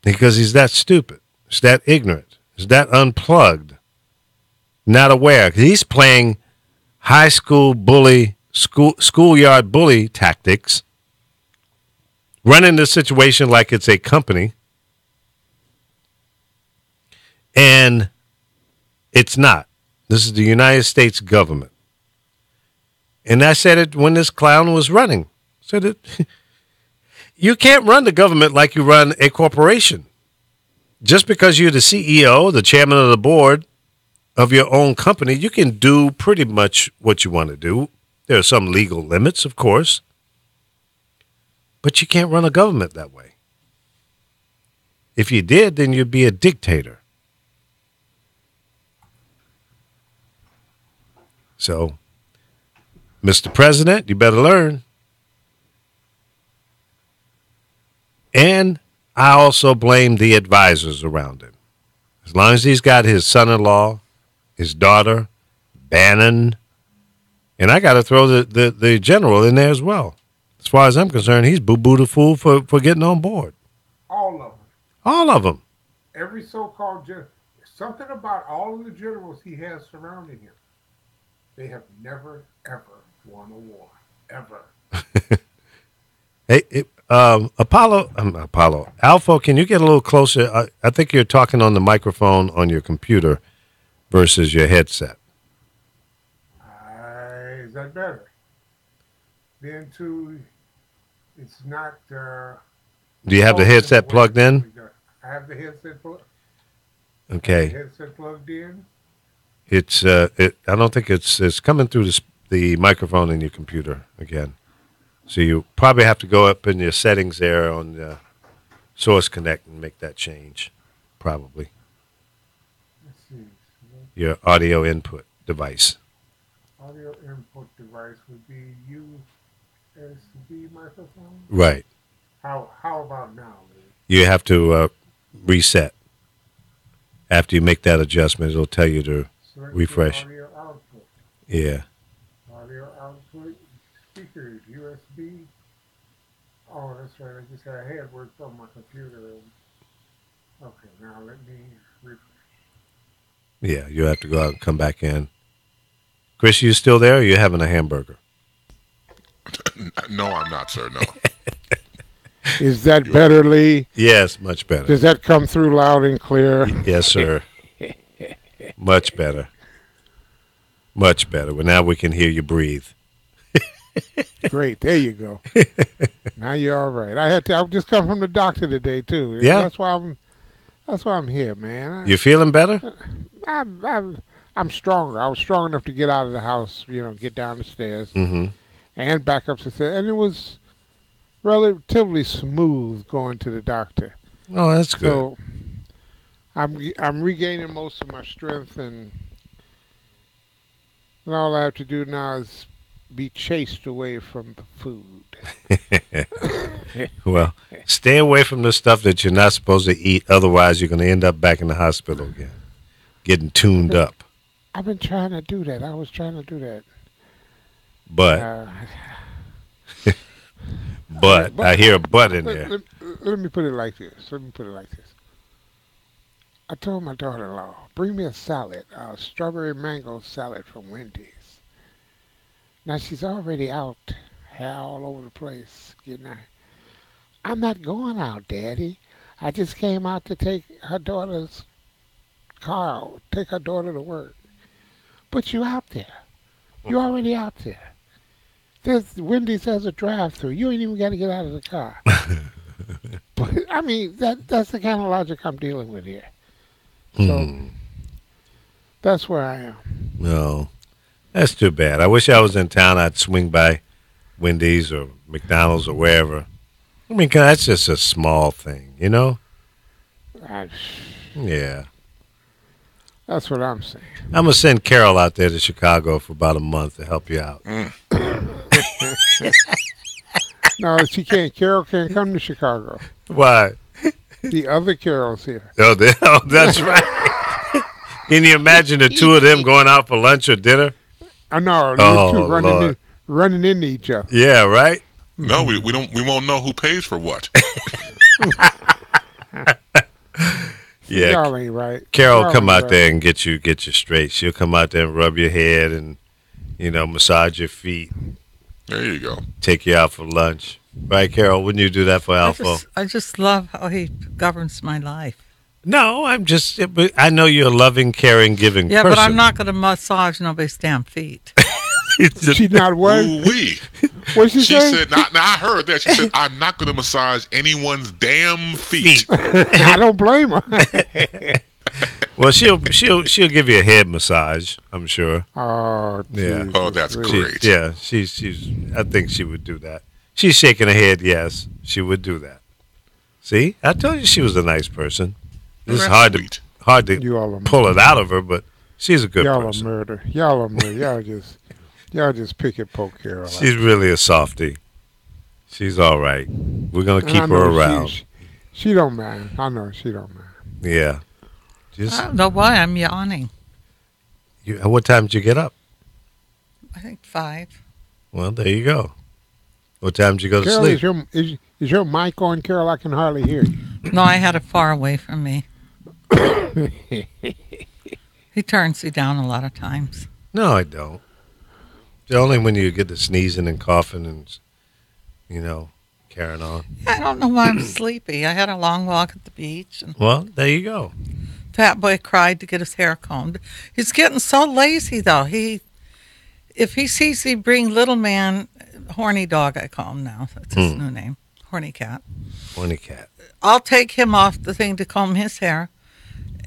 S3: because he's that stupid, he's that ignorant, he's that unplugged, not aware. He's playing high school bully, schoolyard bully tactics, running the situation like it's a company, and it's not. This is the United States government. And I said it when this clown was running. I said it. You can't run the government like you run a corporation. Just because you're the CEO, the chairman of the board of your own company, you can do pretty much what you want to do. There are some legal limits, of course. But you can't run a government that way. If you did, then you'd be a dictator. So, Mr. President, you better learn. And I also blame the advisors around him. As long as he's got his son-in-law, his daughter, Bannon, and I got to throw the general in there as well. As far as I'm concerned, he's boo-boo the fool for getting on board.
S8: All of them.
S3: All of them.
S8: Every so-called general. Something about all of the generals he has surrounding him. They have never, ever won a war. Ever.
S3: Hey, Apollo, Alpha, can you get a little closer? I think you're talking on the microphone on your computer versus your headset.
S8: Is that better? Then, too, it's not...
S3: Do you have the headset plugged in?
S8: I have the headset plugged.
S3: Okay.
S8: Headset plugged in.
S3: It's I don't think it's coming through the microphone in your computer again. So you probably have to go up in your settings there on the Source Connect and make that change, probably.
S8: Let's see.
S3: Your audio input device.
S8: Audio input device would be USB microphone.
S3: Right.
S8: How about now, Lee?
S3: You have to reset. After you make that adjustment, it'll tell you to refresh.
S8: Audio output.
S3: Yeah.
S8: Audio output. Speaker USB. Oh, that's right. I just had work on my computer. Okay, now let me refresh.
S3: Yeah, you have to go out and come back in. Chris, you still there, or are you having a hamburger?
S7: No, I'm not, sir. No.
S8: Is that better, Lee?
S3: Yes, much better.
S8: Does that come through loud and clear?
S3: Yes, sir. Much better. Much better. Well, now we can hear you breathe.
S8: Great. There you go. Now you're all right. I just come from the doctor today too.
S3: Yeah.
S8: That's why I'm here, man.
S3: You feeling better?
S8: I'm stronger. I was strong enough to get out of the house, get down the stairs and back up the stairs, and it was relatively smooth going to the doctor.
S3: Oh, that's good.
S8: So I'm regaining most of my strength, and all I have to do now is be chased away from the food.
S3: Well, stay away from the stuff that you're not supposed to eat. Otherwise, you're going to end up back in the hospital again, getting tuned up.
S8: I've been trying to do that. I was trying to do that.
S3: But I hear a but in there.
S8: Let me put it like this. I told my daughter-in-law, bring me a salad, a strawberry mango salad from Wendy's. Now she's already out all over the place getting out. I'm not going out, Daddy. I just came out to take her daughter's car, take her daughter to work. But you out there. You already out there. Wendy's has a drive-through. You ain't even got to get out of the car. But I mean, that's the kind of logic I'm dealing with here. So that's where I am.
S3: No, that's too bad. I wish I was in town. I'd swing by Wendy's or McDonald's or wherever. I mean, that's just a small thing,
S8: Yeah. That's what I'm saying.
S3: I'm going to send Carol out there to Chicago for about a month to help you out.
S8: No, she can't. Carol can't come to Chicago.
S3: Why?
S8: The other Carol's here.
S3: Oh, that's right. Can you imagine the two of them going out for lunch or dinner?
S8: I know.
S3: Oh,
S8: Two running into each other.
S3: Yeah, right?
S7: No, we won't know who pays for what.
S3: Yeah.
S8: Y'all ain't right.
S3: Carol
S8: Y'all
S3: come
S8: ain't
S3: out there and get you straight. She'll come out there and rub your head and, massage your feet.
S7: There you go.
S3: Take you out for lunch. Right, Carol? Wouldn't you do that for Alpha?
S6: I just love how he governs my life.
S3: No, I know you're a loving, caring, giving person.
S6: Yeah, but I'm not going to massage nobody's damn feet.
S8: She's not what?
S7: Ooh-wee.
S8: What'd she say?
S7: said, now I heard that. She said, I'm not going to massage anyone's damn feet.
S8: I don't blame her.
S3: Well, she'll give you a head massage, I'm sure.
S8: Oh,
S3: yeah.
S7: Oh, that's great.
S3: She's I think she would do that. She's shaking her head, yes. She would do that. See? I told you she was a nice person. It's hard to pull it out of her, but she's a good person.
S8: Y'all are murder. Y'all just pick and poke Carol.
S3: She's really a softie. She's all right. We're going to keep her around.
S8: She don't mind. I know she don't mind.
S3: Yeah.
S6: I don't know why I'm yawning.
S3: What time did you get up?
S6: I think 5.
S3: Well, there you go. What time did you go to
S8: Carol,
S3: sleep?
S8: Is your mic on, Carol? I can hardly hear you.
S6: No, I had it far away from me. He turns me down a lot of times.
S3: No, I don't. Only when you get to sneezing and coughing and, carrying on.
S6: I don't know why I'm sleepy. I had a long walk at the beach. And
S3: well, there you go.
S6: Fat boy cried to get his hair combed. He's getting so lazy, though. If he sees me bring little man, horny dog, I call him now. That's his new name, horny cat.
S3: Horny cat.
S6: I'll take him off the thing to comb his hair,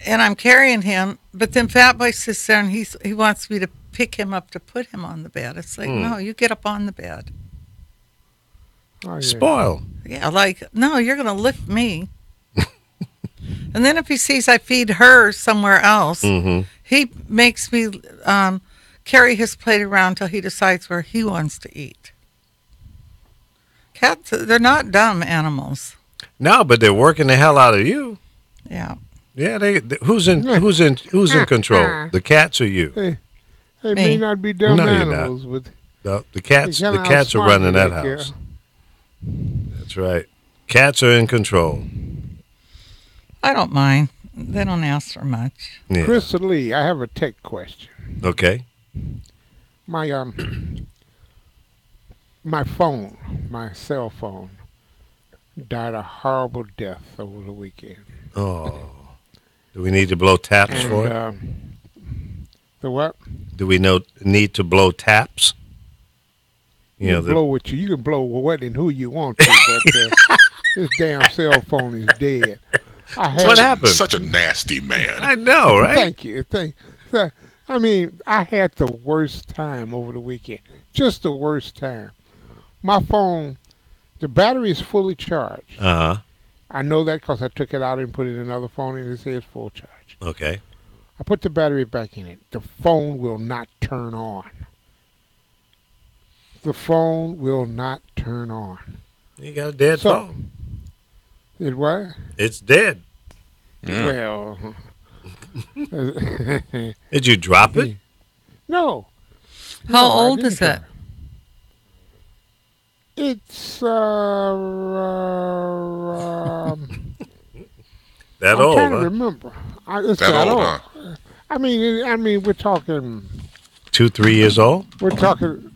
S6: and I'm carrying him. But then Fat Boy sits there, and he wants me to pick him up to put him on the bed. It's like, no, you get up on the bed.
S8: Oh, yeah.
S3: Spoil.
S6: Yeah, no, you're going to lift me. And then if he sees I feed her somewhere else, he makes me carry his plate around till he decides where he wants to eat. Cats, they're not dumb animals.
S3: No, but they're working the hell out of you.
S6: Yeah.
S3: Yeah, who's in control? The cats or you?
S8: They may not be dumb animals,
S3: The cats are running that house. That's right. Cats are in control.
S6: I don't mind. They don't ask for much.
S3: Yeah.
S8: Crystal Lee, I have a tech question.
S3: Okay.
S8: My my phone, my cell phone, died a horrible death over the weekend.
S3: Oh. Do we need to blow taps for it?
S8: The what?
S3: Do we need to blow taps?
S8: You can blow what you can blow what and who you want to, but this damn cell phone is dead.
S3: What happened?
S7: Such a nasty man.
S3: I know, right?
S8: Thank you. I mean, I had the worst time over the weekend. Just the worst time. My phone, the battery is fully charged.
S3: Uh-huh.
S8: I know that because I took it out and put it in another phone and it says full charge.
S3: Okay.
S8: I put the battery back in it. The phone will not turn on. The phone will not turn on.
S3: You got a dead phone.
S8: It what?
S3: It's dead.
S8: Well.
S3: Did you drop it?
S8: No.
S6: How old is it?
S8: It's
S3: that
S8: I'm
S3: old,
S8: trying to
S3: huh?
S8: remember. It's
S7: That old,
S8: old.
S7: huh?
S8: I mean, we're talking.
S3: 2-3 years old?
S8: We're talking.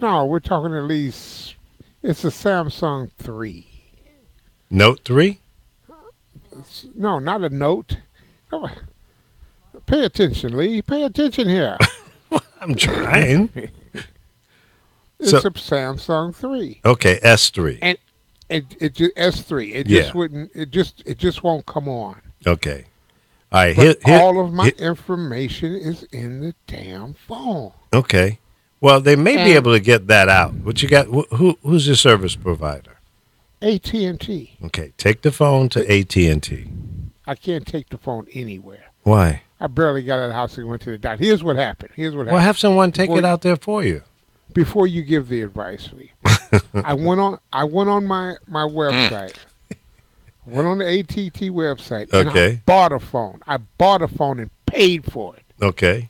S8: No, we're talking at least. It's a Samsung 3.
S3: Note 3?
S8: No, not a Note. No, pay attention, Lee. Pay attention here.
S3: I'm trying.
S8: It's a Samsung 3.
S3: Okay, S3.
S8: And it just S3. It just wouldn't. It just won't come on.
S3: Okay. All right.
S8: But all of my information is in the damn phone.
S3: Okay. Well, they may be able to get that out. What you got? Who's your service provider?
S8: AT&T.
S3: Okay. Take the phone to AT&T.
S8: I can't take the phone anywhere.
S3: Why?
S8: I barely got out of the house and went to the doctor. Here's what happened.
S3: Well, have someone take it out there for you.
S8: Before you give the advice, Lee, I went on my website. Went on the AT&T website and I bought a phone. I bought a phone and paid for it.
S3: Okay.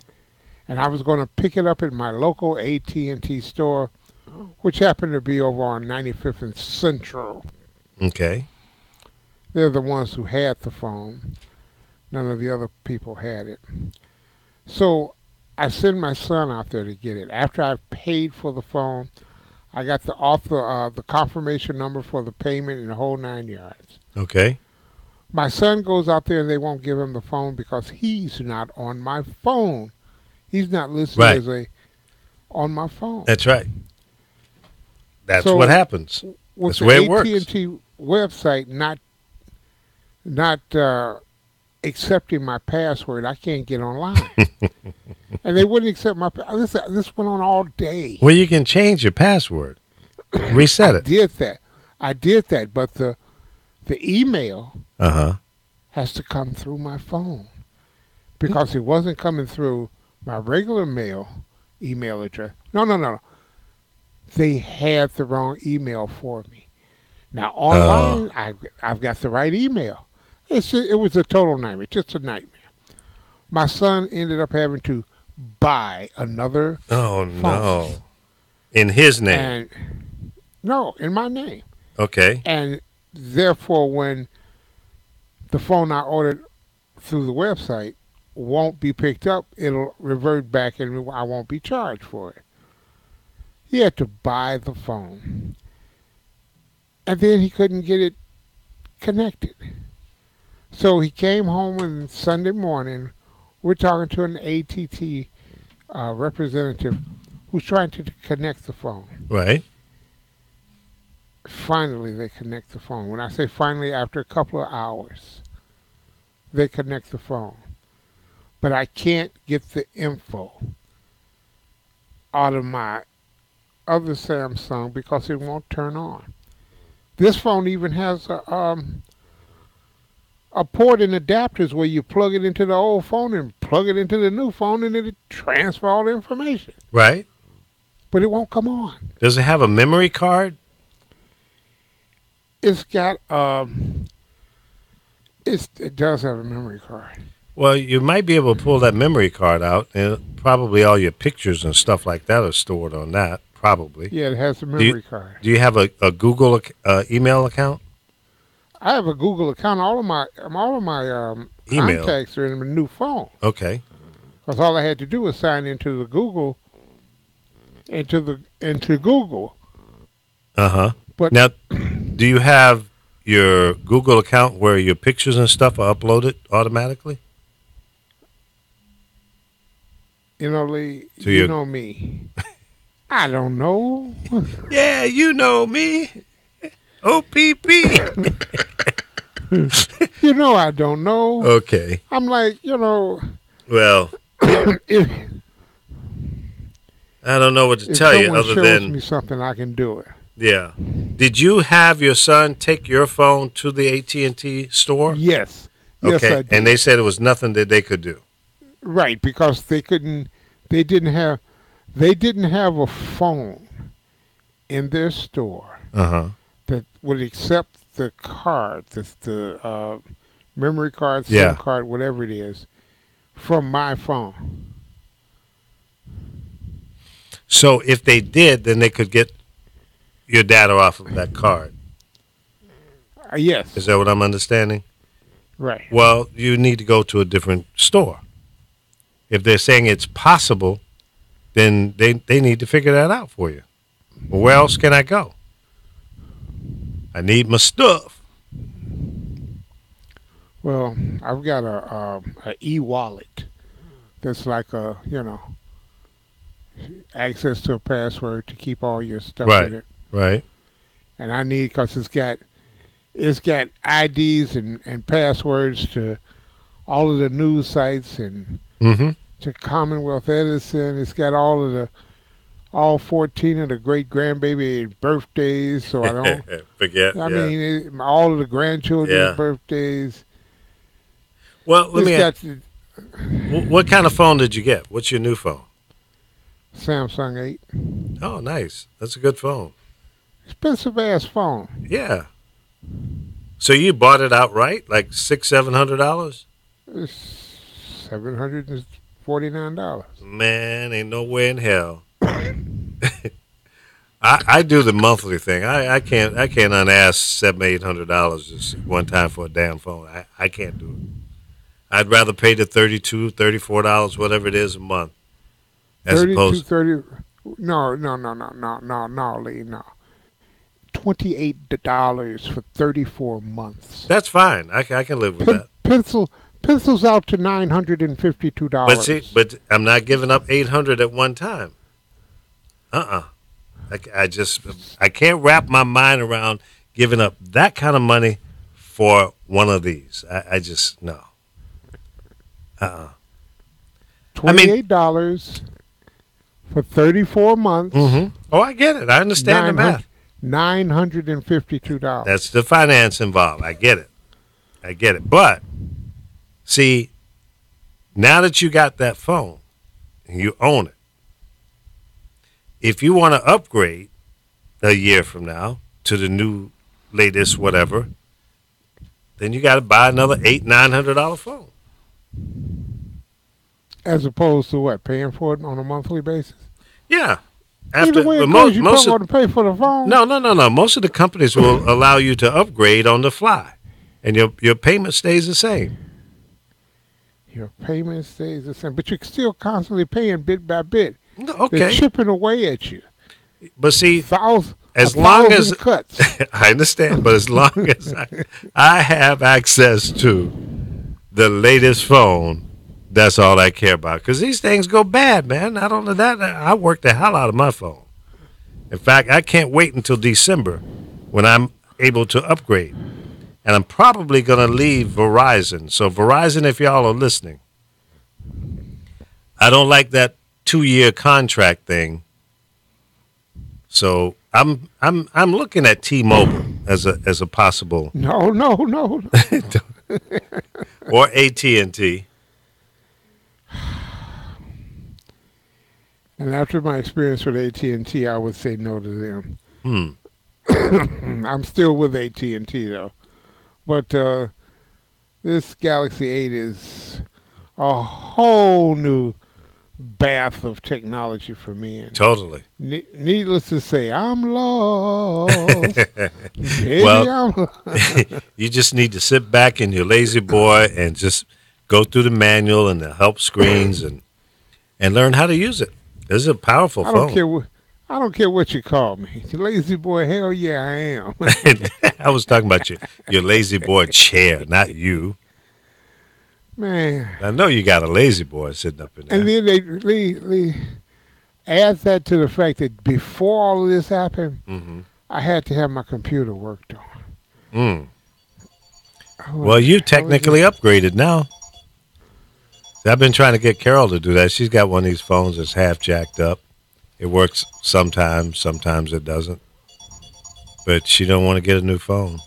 S8: And I was going to pick it up at my local AT&T store, which happened to be over on 95th and Central.
S3: Okay.
S8: They're the ones who had the phone. None of the other people had it. So I sent my son out there to get it. After I paid for the phone, I got the confirmation number for the payment and the whole 9 yards.
S3: Okay.
S8: My son goes out there and they won't give him the phone because he's not on my phone. He's not listed on my phone.
S3: That's right. That's what happens. That's the way it works.
S8: AT&T website not accepting my password, I can't get online. And they wouldn't accept my this went on all day.
S3: Well, you can change your password. Reset it.
S8: I did that, but the email has to come through my phone because it wasn't coming through my regular email address. No. They had the wrong email for me. Now online, I've got the right email. It was a total nightmare, just a nightmare. My son ended up having to buy another phone.
S3: No. In his name?
S8: In my name.
S3: Okay.
S8: And therefore, when the phone I ordered through the website won't be picked up, it'll revert back and I won't be charged for it. He had to buy the phone. And then he couldn't get it connected. So he came home on Sunday morning. We're talking to an AT&T representative who's trying to connect the phone.
S3: Right.
S8: Finally, they connect the phone. When I say finally, after a couple of hours, they connect the phone. But I can't get the info out of my other Samsung because it won't turn on. This phone even has a port and adapters where you plug it into the old phone and plug it into the new phone and it transfers all the information.
S3: Right.
S8: But it won't come on.
S3: Does it have a memory card?
S8: It's got it does have a memory card.
S3: Well, you might be able to pull that memory card out, and probably all your pictures and stuff like that are stored on that. Probably.
S8: Yeah, it has a memory card.
S3: Do you have a Google email account?
S8: I have a Google account. All of my
S3: Email.
S8: contacts are in my new phone.
S3: Okay.
S8: Because all I had to do was sign into the Google, into Google. But
S3: Now, do you have your Google account where your pictures and stuff are uploaded automatically?
S8: you know, Lee,
S3: So
S8: you
S3: you-
S8: know me. I don't know.
S3: Yeah, you know me. OPP.
S8: You know I don't know.
S3: Okay.
S8: I'm like,
S3: Well,
S8: if
S3: I don't know what to
S8: if
S3: tell you
S8: someone
S3: other
S8: shows
S3: than
S8: me something, I can do it.
S3: yeah. Did you have your son take your phone to the AT&T store?
S8: Yes. Yes,
S3: Okay.
S8: I did.
S3: And they said it was nothing that they could do.
S8: Right, because they didn't have a phone in their store
S3: Uh-huh.
S8: that would accept the card, the memory card, SIM
S3: Yeah.
S8: card, whatever it is, from my phone.
S3: So if they did, then they could get your data off of that card.
S8: Yes.
S3: Is that what I'm understanding?
S8: Right.
S3: Well, you need to go to a different store. If they're saying it's possible, then they need to figure that out for you. Well, where else can I go? I need my stuff.
S8: Well, I've got a e-wallet that's like access to a password to keep all your stuff
S3: Right.
S8: in it.
S3: Right.
S8: And I need, because it's got IDs and passwords to all of the news sites and
S3: Mm-hmm.
S8: to Commonwealth Edison. It's got all 14 of the great grandbaby birthdays, so I don't.
S3: Forget.
S8: I mean, all of the grandchildren's
S3: Yeah.
S8: birthdays.
S3: Well, let
S8: It's
S3: me
S8: got
S3: ask,
S8: the
S3: what kind of phone did you get? What's your new phone?
S8: Samsung 8.
S3: Oh, nice. That's a good phone.
S8: Expensive ass phone.
S3: Yeah. So you bought it outright, like $600-$700?
S8: It's $749.
S3: Man, ain't no way in hell. I do the monthly thing. I can't unask $700-$800 just one time for a damn phone. I can't do it. I'd rather pay the $32, $34, whatever it is a month, as
S8: 32,
S3: opposed.
S8: 30. No, Lee, no. $28 for 34 months.
S3: That's fine. I can live with that.
S8: Pencils out to $952.
S3: But see, I'm not giving up $800 at one time. I can't wrap my mind around giving up that kind of money for one of these. I just no.
S8: $28 for 34 months.
S3: Mm-hmm. Oh, I get it. I understand the math.
S8: $952.
S3: That's the finance involved. I get it. But see, now that you got that phone and you own it, if you want to upgrade a year from now to the new latest whatever, then you got to buy another $800-$900 phone.
S8: As opposed to what? Paying for it on a monthly basis?
S3: Yeah.
S8: Either way it goes, you don't want to pay for the phone.
S3: No. Most of the companies will allow you to upgrade on the fly, and your payment stays the same.
S8: Your payment stays the same, but you're still constantly paying bit by bit.
S3: Okay.
S8: They're chipping away at you.
S3: But see, as
S8: a
S3: long as
S8: thousand cuts.
S3: I understand, but as long as I have access to the latest phone, that's all I care about. Because these things go bad, man. Not only that, I work the hell out of my phone. In fact, I can't wait until December when I'm able to upgrade. And I'm probably going to leave Verizon. So Verizon, if y'all are listening, I don't like that 2-year contract thing. So I'm looking at T-Mobile as a possible
S8: No.
S3: or AT&T.
S8: And after my experience with AT&T, I would say no to them. I'm still with AT&T though, but this Galaxy 8 is a whole new bath of technology for me. And
S3: Totally.
S8: needless to say, I'm lost. Baby,
S3: Well, you just need to sit back in your lazy boy and just go through the manual and the help screens and learn how to use it. This is a powerful
S8: I
S3: phone.
S8: I don't care what you call me. Lazy boy, hell yeah, I am.
S3: I was talking about your lazy boy chair, not you.
S8: Man.
S3: I know you got a lazy boy sitting up in there.
S8: And then they add that to the fact that before all of this happened, I had to have my computer worked on.
S3: Well, you technically upgraded now. I've been trying to get Carol to do that. She's got one of these phones that's half jacked up. It works sometimes it doesn't. But she don't want to get a new phone.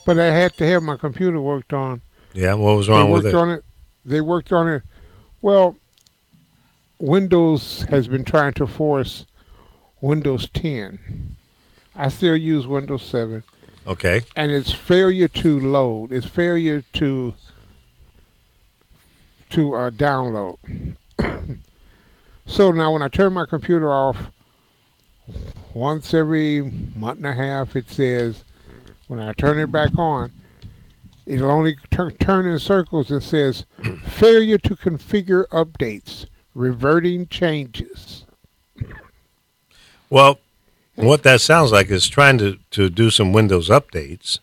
S8: But I had to have my computer worked on.
S3: Yeah, what was wrong with it?
S8: They worked on it. Well, Windows has been trying to force Windows 10. I still use Windows 7.
S3: Okay.
S8: And it's failure to load. It's failure to download. So now when I turn my computer off, once every month and a half, it says, when I turn it back on, it'll only turn in circles and says, failure to configure updates, reverting changes.
S3: Well, what that sounds like is trying to do some Windows updates,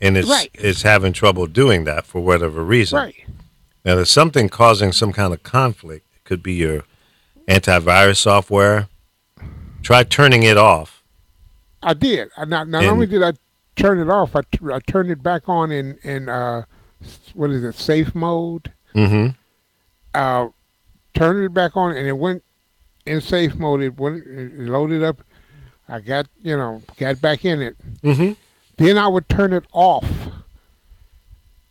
S3: and it's having trouble doing that for whatever reason.
S8: Right.
S3: Now, there's something causing some kind of conflict. It could be your antivirus software. Try turning it off.
S8: I did. Not only did I turn it off, I turned it back on in what is it, safe mode.
S3: Mm-hmm.
S8: Turned it back on, and it went in safe mode. It loaded up. I got back in it.
S3: Mm-hmm.
S8: Then I would turn it off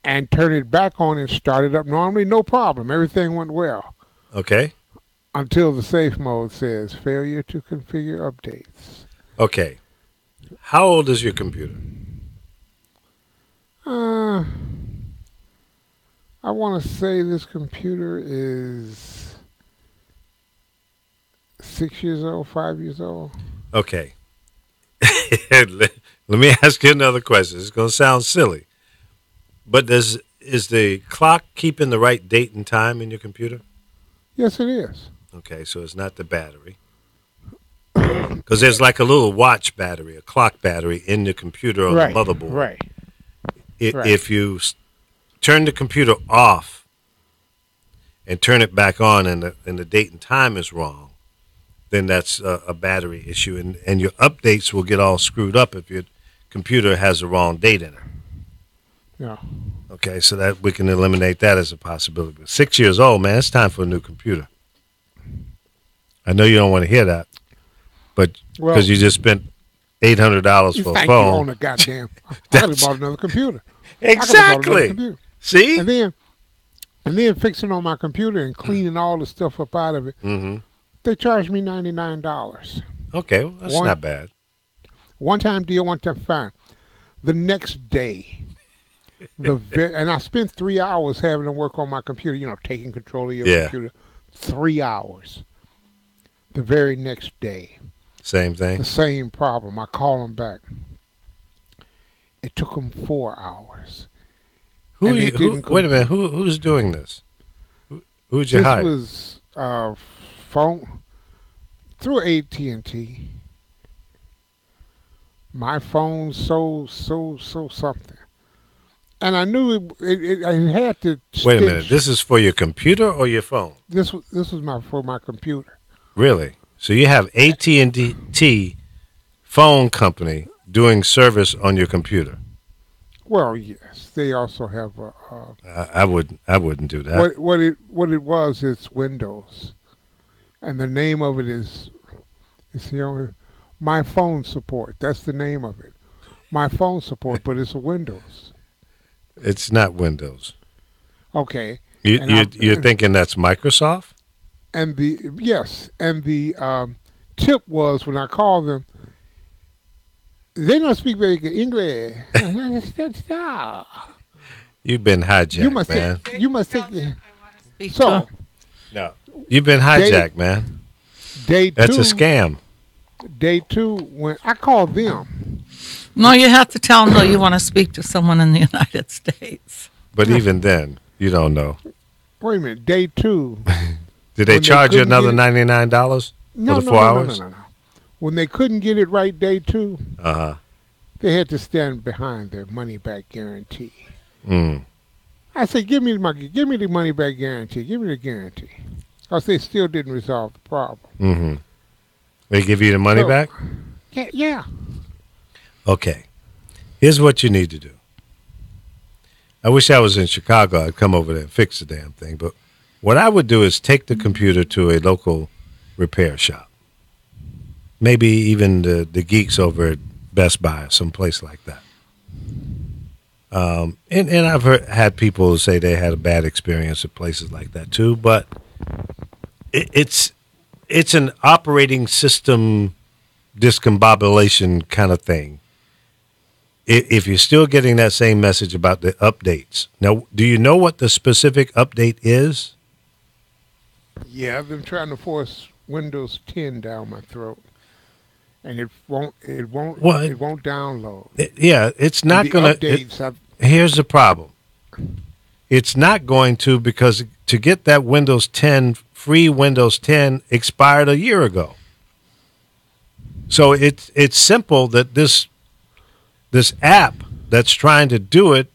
S8: and turn it back on and start it up normally, no problem. Everything went well.
S3: Okay.
S8: Until the safe mode says failure to configure updates.
S3: Okay. How old is your computer?
S8: I want to say this computer is 6 years old, 5 years old.
S3: Okay. Let me ask you another question. It's going to sound silly. But is the clock keeping the right date and time in your computer?
S8: Yes, it is.
S3: Okay, so it's not the battery. Because there's like a little watch battery, a clock battery in the computer on the motherboard.
S8: Right.
S3: If you turn the computer off and turn it back on and the date and time is wrong, then that's a battery issue. And your updates will get all screwed up if your computer has the wrong date in it.
S8: Yeah.
S3: Okay, so that we can eliminate that as a possibility. But 6 years old, man, it's time for a new computer. I know you don't want to hear that, but because you just spent $800 for a phone.
S8: You on a goddamn. I could have bought another computer.
S3: Exactly. See?
S8: And then fixing on my computer and cleaning all the stuff up out of it.
S3: Mm-hmm.
S8: They charged me $99.
S3: Okay, well, that's not bad.
S8: One time deal, one time fine. The next day, and I spent 3 hours having to work on my computer, taking control of your computer. 3 hours. The very next day.
S3: Same thing?
S8: The same problem. I call them back. It took them 4 hours.
S3: Wait a minute. Who's doing this? Who'd you hire?
S8: This was phone through AT&T. My phone so something. And I knew it had to
S3: Wait a minute. This is for your computer or your phone?
S8: This was for my computer.
S3: Really? So you have AT&T phone company doing service on your computer?
S8: Well, yes. They also have
S3: I wouldn't do that.
S8: What it was, it's Windows, and the name of it is My Phone Support. That's the name of it. My Phone Support, but it's a Windows.
S3: It's not Windows.
S8: Okay.
S3: You're thinking that's Microsoft?
S8: And the tip was when I called them, they don't speak very good English.
S3: You've been hijacked,
S8: You must
S3: man.
S8: think. You must think.
S6: Speak to
S8: So
S6: him.
S3: No. You've been hijacked, man.
S8: day
S3: That's
S8: two.
S3: a scam.
S8: Day two, when I called them.
S6: No, you have to tell them, though, you want to speak to someone in the United States.
S3: But even then, you don't know.
S8: Wait a minute. Day two.
S3: Did they
S8: When they
S3: charge you
S8: couldn't
S3: another
S8: get
S3: $99
S8: No,
S3: for the
S8: no,
S3: 4
S8: no,
S3: hours?
S8: no. When they couldn't get it right, day two,
S3: Uh-huh.
S8: they had to stand behind their money back guarantee.
S3: Mm.
S8: I said, give me the money back guarantee. Give me the guarantee. Because they still didn't resolve the problem.
S3: Mm-hmm. They give you the money
S8: So-
S3: back?
S8: Yeah.
S3: Okay. Here's what you need to do. I wish I was in Chicago. I'd come over there and fix the damn thing. But what I would do is take the computer to a local repair shop. Maybe even the geeks over at Best Buy or someplace like that. And I've had people say they had a bad experience at places like that too. But it's an operating system discombobulation kind of thing. If you're still getting that same message about the updates. Now, do you know what the specific update is?
S8: Yeah, I've been trying to force Windows 10 down my throat. And it won't download.
S3: It's not going to. Here's the problem. It's not going to, because to get that Windows 10, free Windows 10 expired a year ago. So it's simple that this app that's trying to do it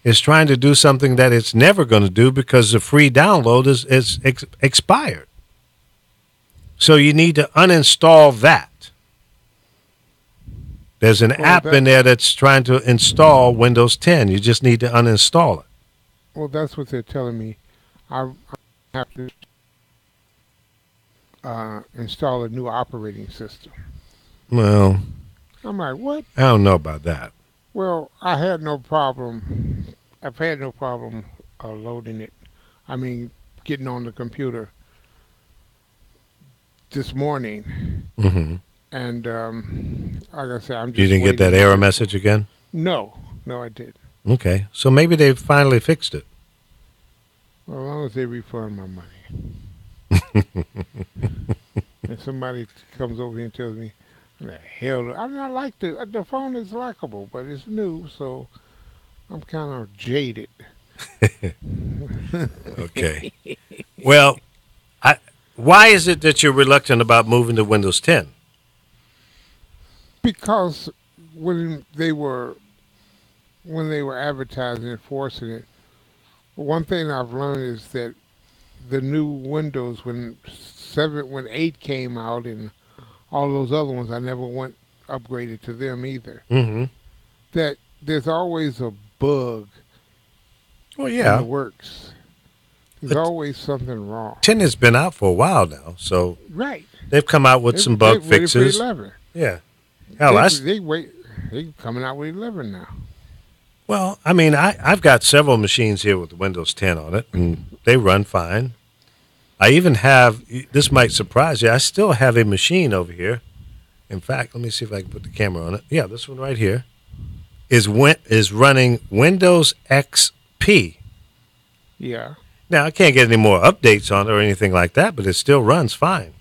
S3: is trying to do something that it's never going to do because the free download is expired. So you need to uninstall that. There's an app in there that's trying to install Windows 10. You just need to uninstall it.
S8: Well, that's what they're telling me. I have to install a new operating system.
S3: Well,
S8: I'm like, what?
S3: I don't know about that.
S8: Well, I had no problem. I've had no problem loading it. I mean, getting on the computer this morning.
S3: Mm-hmm.
S8: And like I said, I'm just
S3: You didn't get that
S8: waiting.
S3: error message again?
S8: No, I didn't.
S3: Okay, so maybe they finally fixed it.
S8: Well, as long as they refund my money. And somebody comes over here and tells me, the hell, I'm not like the phone is likable, but it's new, so I'm kind of jaded.
S3: Okay. Well, why is it that you're reluctant about moving to Windows 10?
S8: Because when they were advertising and forcing it, one thing I've learned is that the new Windows, when 8 came out and all those other ones, I never went upgraded to them either.
S3: Mm-hmm.
S8: That there's always a bug
S3: Well,
S8: in
S3: yeah.
S8: the works. There's always something wrong.
S3: 10 has been out for a while now, so
S8: Right.
S3: they've come out with some bug
S8: They're ready for
S3: fixes.
S8: 11.
S3: Yeah. Hell,
S8: They coming out with 11 now.
S3: well, I mean, I've got several machines here with Windows 10 on it, and they run fine. I even have, this might surprise you, I still have a machine over here. In fact, let me see if I can put the camera on it. Yeah, this one right here is running Windows XP.
S8: Yeah.
S3: Now, I can't get any more updates on it or anything like that, but it still runs fine.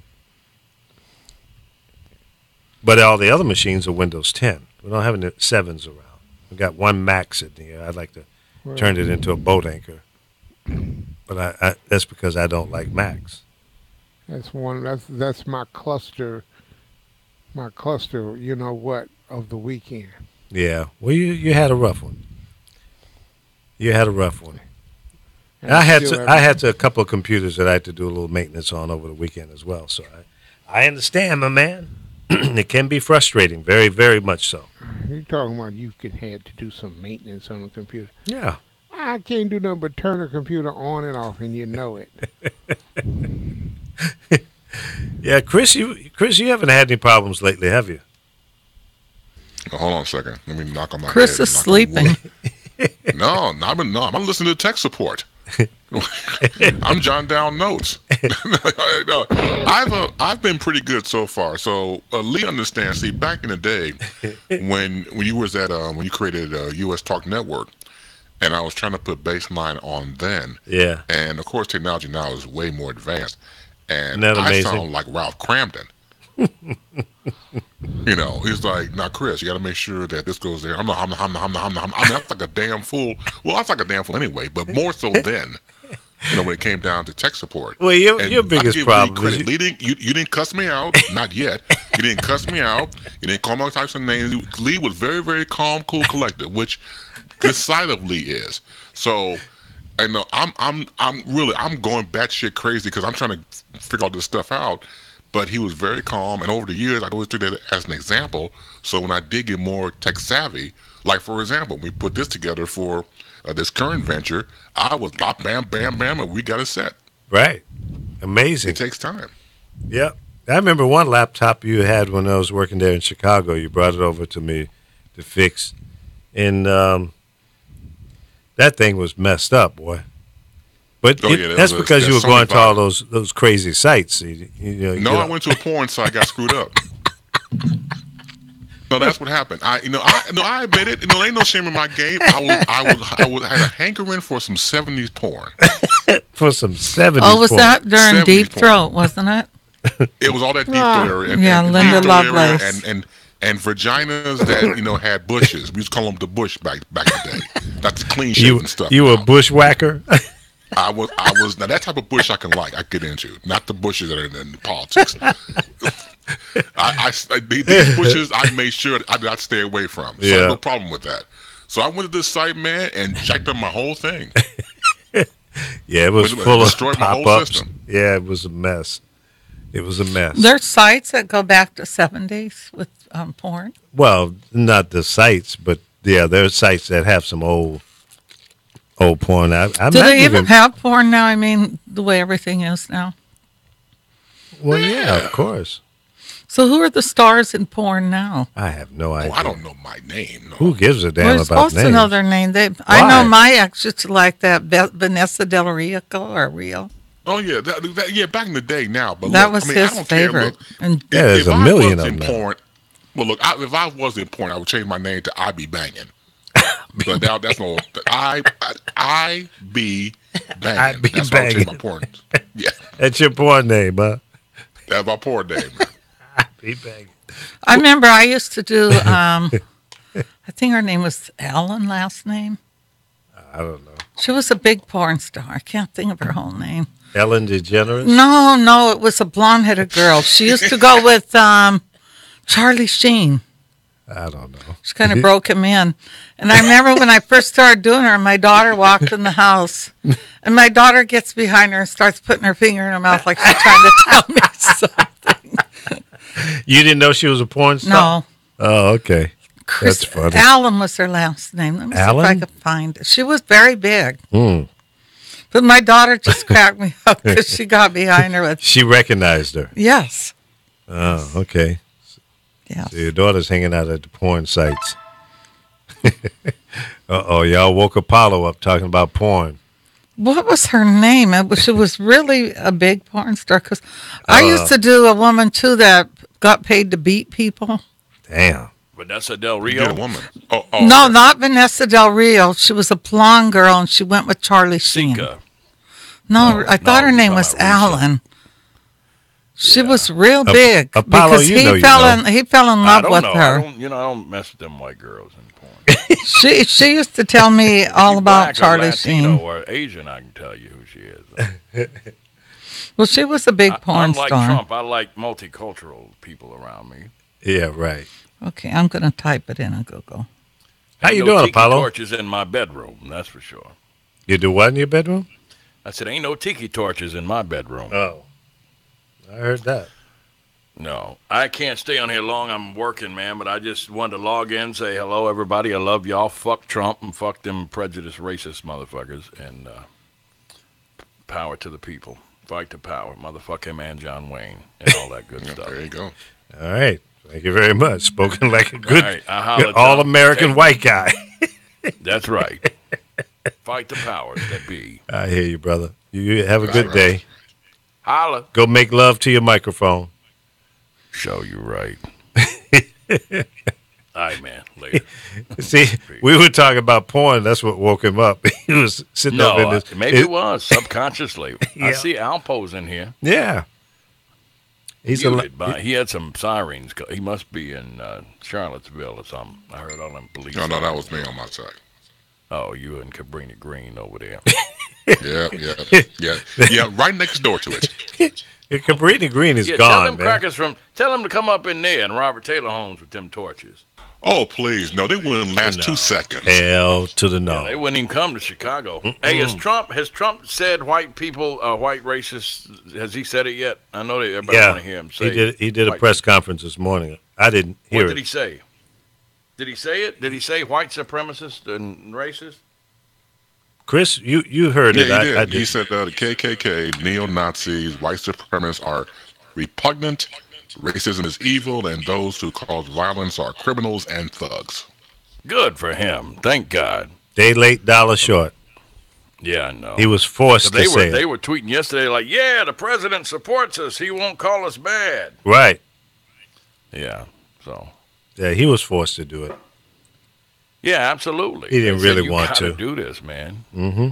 S3: But all the other machines are Windows 10. We don't have any 7s around. We've got one Mac sitting here. I'd like to turn it into a boat anchor. But I that's because I don't like Macs.
S8: That's my cluster. My cluster, you know what, of the weekend.
S3: Yeah. Well, you had a rough one. You had a rough one.
S8: And
S3: I had
S8: still
S3: a couple of computers that I had to do a little maintenance on over the weekend as well. So I understand, my man. It can be frustrating, very, very much so.
S8: You're talking about you had to do some maintenance on the computer.
S3: Yeah.
S8: I can't do nothing but turn the computer on and off, and you know it.
S3: Yeah, Chris, you haven't had any problems lately, have you?
S7: Now, hold on a second. Let me knock on my
S6: Chris
S7: head.
S6: is sleeping.
S7: No, I'm listening to tech support. I'm jotting down notes. No, I've been pretty good so far. So Lee understands. See, back in the day, when you was at when you created U.S. Talk Network, and I was trying to put baseline on then.
S3: Yeah.
S7: And of course, technology now is way more advanced, and
S3: Isn't that
S7: I
S3: amazing?
S7: sound like Ralph Cramden. You know, he's like, now, Chris, you got to make sure that this goes there. I mean, that's like a damn fool. Well, that's like a damn fool anyway, but more so then. You know, when it came down to tech support.
S3: Well, your
S7: And
S3: biggest
S7: I give
S3: problem
S7: Lee
S3: is
S7: credit. You didn't cuss me out, not yet. You didn't cuss me out. You didn't call me all types of names. Lee was very, very calm, cool, collected, which this side of Lee is. So, I know I'm going batshit crazy because I'm trying to figure all this stuff out. But he was very calm, and over the years, I always took that as an example. So when I did get more tech savvy, like for example, we put this together for this current venture, I was bop, bam, bam, bam, and we got it set.
S3: right. Amazing.
S7: It takes time.
S3: Yep. I remember one laptop you had when I was working there in Chicago. You brought it over to me to fix, and that thing was messed up, boy. But that's because you were going to all those crazy sites.
S7: No, I went to a porn site, got screwed up. No, that's what happened. I admit it. No, ain't no shame in my game. I had a hankering for some 70s porn.
S3: For some 70s
S6: Oh, was
S3: porn.
S6: that during
S7: 70s
S6: Deep
S7: porn.
S6: Throat, wasn't it?
S7: It was all that deep throat area.
S6: Yeah,
S7: and
S6: Linda
S7: deep throat area
S6: Lovelace.
S7: and vaginas that had bushes. We used to call them the bush back in the day. That's the clean shaven stuff.
S3: You a
S7: now.
S3: bushwhacker?
S7: I was now that type of bush I can like. I get into, not the bushes that are in politics. These bushes I made sure I stay away from. So I have no problem with that. So I went to this site, man, and jacked up my whole thing.
S3: Yeah, it was full of
S7: destroyed my whole
S3: pop-ups.
S7: system.
S3: Yeah, it was a mess. It was a mess.
S6: There's sites that go back to 70s with porn.
S3: Well, not the sites, but yeah, there are sites that have some old porn. I'm
S6: Do
S3: not
S6: they even have porn now? I mean, the way everything is now.
S3: Well, yeah, of course.
S6: So who are the stars in porn now?
S3: I have no idea.
S7: I don't know my name. No.
S3: Who gives a damn
S6: We're
S3: about
S6: supposed
S3: names?
S6: to know their name. I know my ex used to like that Vanessa Del Rio or Rio.
S7: Oh yeah, yeah. Back in the day, now, but
S6: That
S7: look,
S6: was
S7: I
S6: his
S7: don't
S6: favorite.
S7: Care. Look,
S6: And
S3: Yeah, there's
S7: if
S3: a million
S7: I was
S3: of
S7: in
S3: them.
S7: porn, well, look, if I was in porn, I would change my name to I Be Banging. But now that's no I be banging.
S3: I Be
S7: That's why I changed my
S3: Banging.
S7: porn. Yeah,
S3: That's your porn name, huh?
S7: that's my porn name. Man.
S3: Be banging.
S6: I remember I used to do, I think her name was Ellen, last name.
S3: I don't know.
S6: She was a big porn star. I can't think of her whole name.
S3: Ellen DeGeneres?
S6: No, it was a blonde-headed girl. She used to go with Charlie Sheen.
S3: I don't know.
S6: She kind of broke him in. And I remember when I first started doing her, my daughter walked in the house. And my daughter gets behind her and starts putting her finger in her mouth like she's trying to tell me something.
S3: You didn't know she was a porn star?
S6: No.
S3: Oh, okay. That's funny.
S6: Alan was her last name. Let me see if I
S3: Alan?
S6: could find it. She was very big.
S3: Hmm.
S6: But my daughter just cracked me up because she got behind her with,
S3: She recognized her.
S6: yes.
S3: Oh, okay.
S6: Yeah.
S3: So your daughter's hanging out at the porn sites. Uh-oh, y'all woke Apollo up talking about porn.
S6: What was her name? She was really a big porn star. Because I used to do a woman, too, that got paid to beat people.
S3: Damn.
S1: Vanessa Del
S7: You
S1: Rio.
S7: get a woman. Oh,
S6: No,
S7: okay.
S6: not Vanessa Del Rio. She was a blonde girl, and she went with Charlie Sheen.
S1: Sika.
S6: No, I thought
S1: no,
S6: her name
S1: you're
S6: was
S1: talking about Lisa.
S6: Alan. She was real big
S3: Apollo,
S6: because
S3: you know
S6: he
S3: you
S6: fell
S3: know.
S6: in
S1: I
S6: love
S1: don't
S6: with
S1: know.
S6: her.
S1: I don't mess with them white girls in porn.
S6: She used to tell me all
S1: You
S6: about
S1: black or
S6: Charlie
S1: Latino
S6: Sheen.
S1: or Asian, I can tell you who she is.
S6: Well, she was a big porn
S1: Unlike
S6: star.
S1: Trump, I like multicultural people around me.
S3: Yeah, right.
S6: Okay, I'm going to type it in on Google.
S3: How you
S1: Ain't
S3: doing,
S1: no tiki
S3: Apollo?
S1: torches in my bedroom, that's for sure.
S3: You do what in your bedroom?
S1: I said, ain't no tiki torches in my bedroom.
S3: Oh. I heard that.
S1: No, I can't stay on here long. I'm working, man, but I just wanted to log in, say hello, everybody. I love y'all. Fuck Trump and fuck them prejudiced, racist motherfuckers. And power to the people. Fight to power. Motherfuck him and John Wayne and all that good stuff.
S7: There you go.
S3: All right. Thank you very much. Spoken like a good,
S1: All right, I holla,
S3: good all-American
S1: John.
S3: white guy.
S1: That's right. Fight the powers that be.
S3: I hear you, brother. You have a good day.
S1: Holla.
S3: Go make love to your microphone.
S1: Show you right. All right, man. Later.
S3: See, we were talking about porn. That's what woke him up. He was sitting up in
S1: No,
S3: this.
S1: maybe it was subconsciously. I
S3: Yeah.
S1: see Alpo's in here.
S3: Yeah. He's
S1: Muted by, he had some sirens. He must be in Charlottesville or something. I heard all them police.
S7: No, that
S1: sirens.
S7: was me on my side.
S1: Oh, you and Cabrini Green over there.
S7: Yeah, right next door to it.
S3: Cabrini Green is
S1: Yeah, tell
S3: gone,
S1: them
S3: man.
S1: crackers tell them to come up in there and Robert Taylor Homes with them torches.
S7: Oh, please. No, they wouldn't last 2 seconds.
S3: Hell to the no.
S1: They wouldn't even come to Chicago. Hey, has Trump said white people are white racists? Has he said it yet? I know that everybody want to hear him say
S3: he did a
S1: white
S3: press conference this morning. I didn't hear
S1: What did
S3: it.
S1: he say? Did he say it? Did he say white supremacist and racist?
S3: Chris, you heard it.
S7: Yeah, he did.
S3: I did.
S7: He said the KKK, neo-Nazis, white supremacists are repugnant, racism is evil, and those who cause violence are criminals and thugs.
S1: Good for him. Thank God.
S3: Day late, dollar short.
S1: Yeah, I know.
S3: He was forced to say
S1: They
S3: it.
S1: were tweeting yesterday like, yeah, the president supports us. He won't call us bad.
S3: Right.
S1: Yeah, so.
S3: Yeah, he was forced to do it.
S1: Yeah, absolutely.
S3: He didn't
S1: They said,
S3: really
S1: "You
S3: want
S1: gotta
S3: to."
S1: do this, man.
S3: Mm-hmm.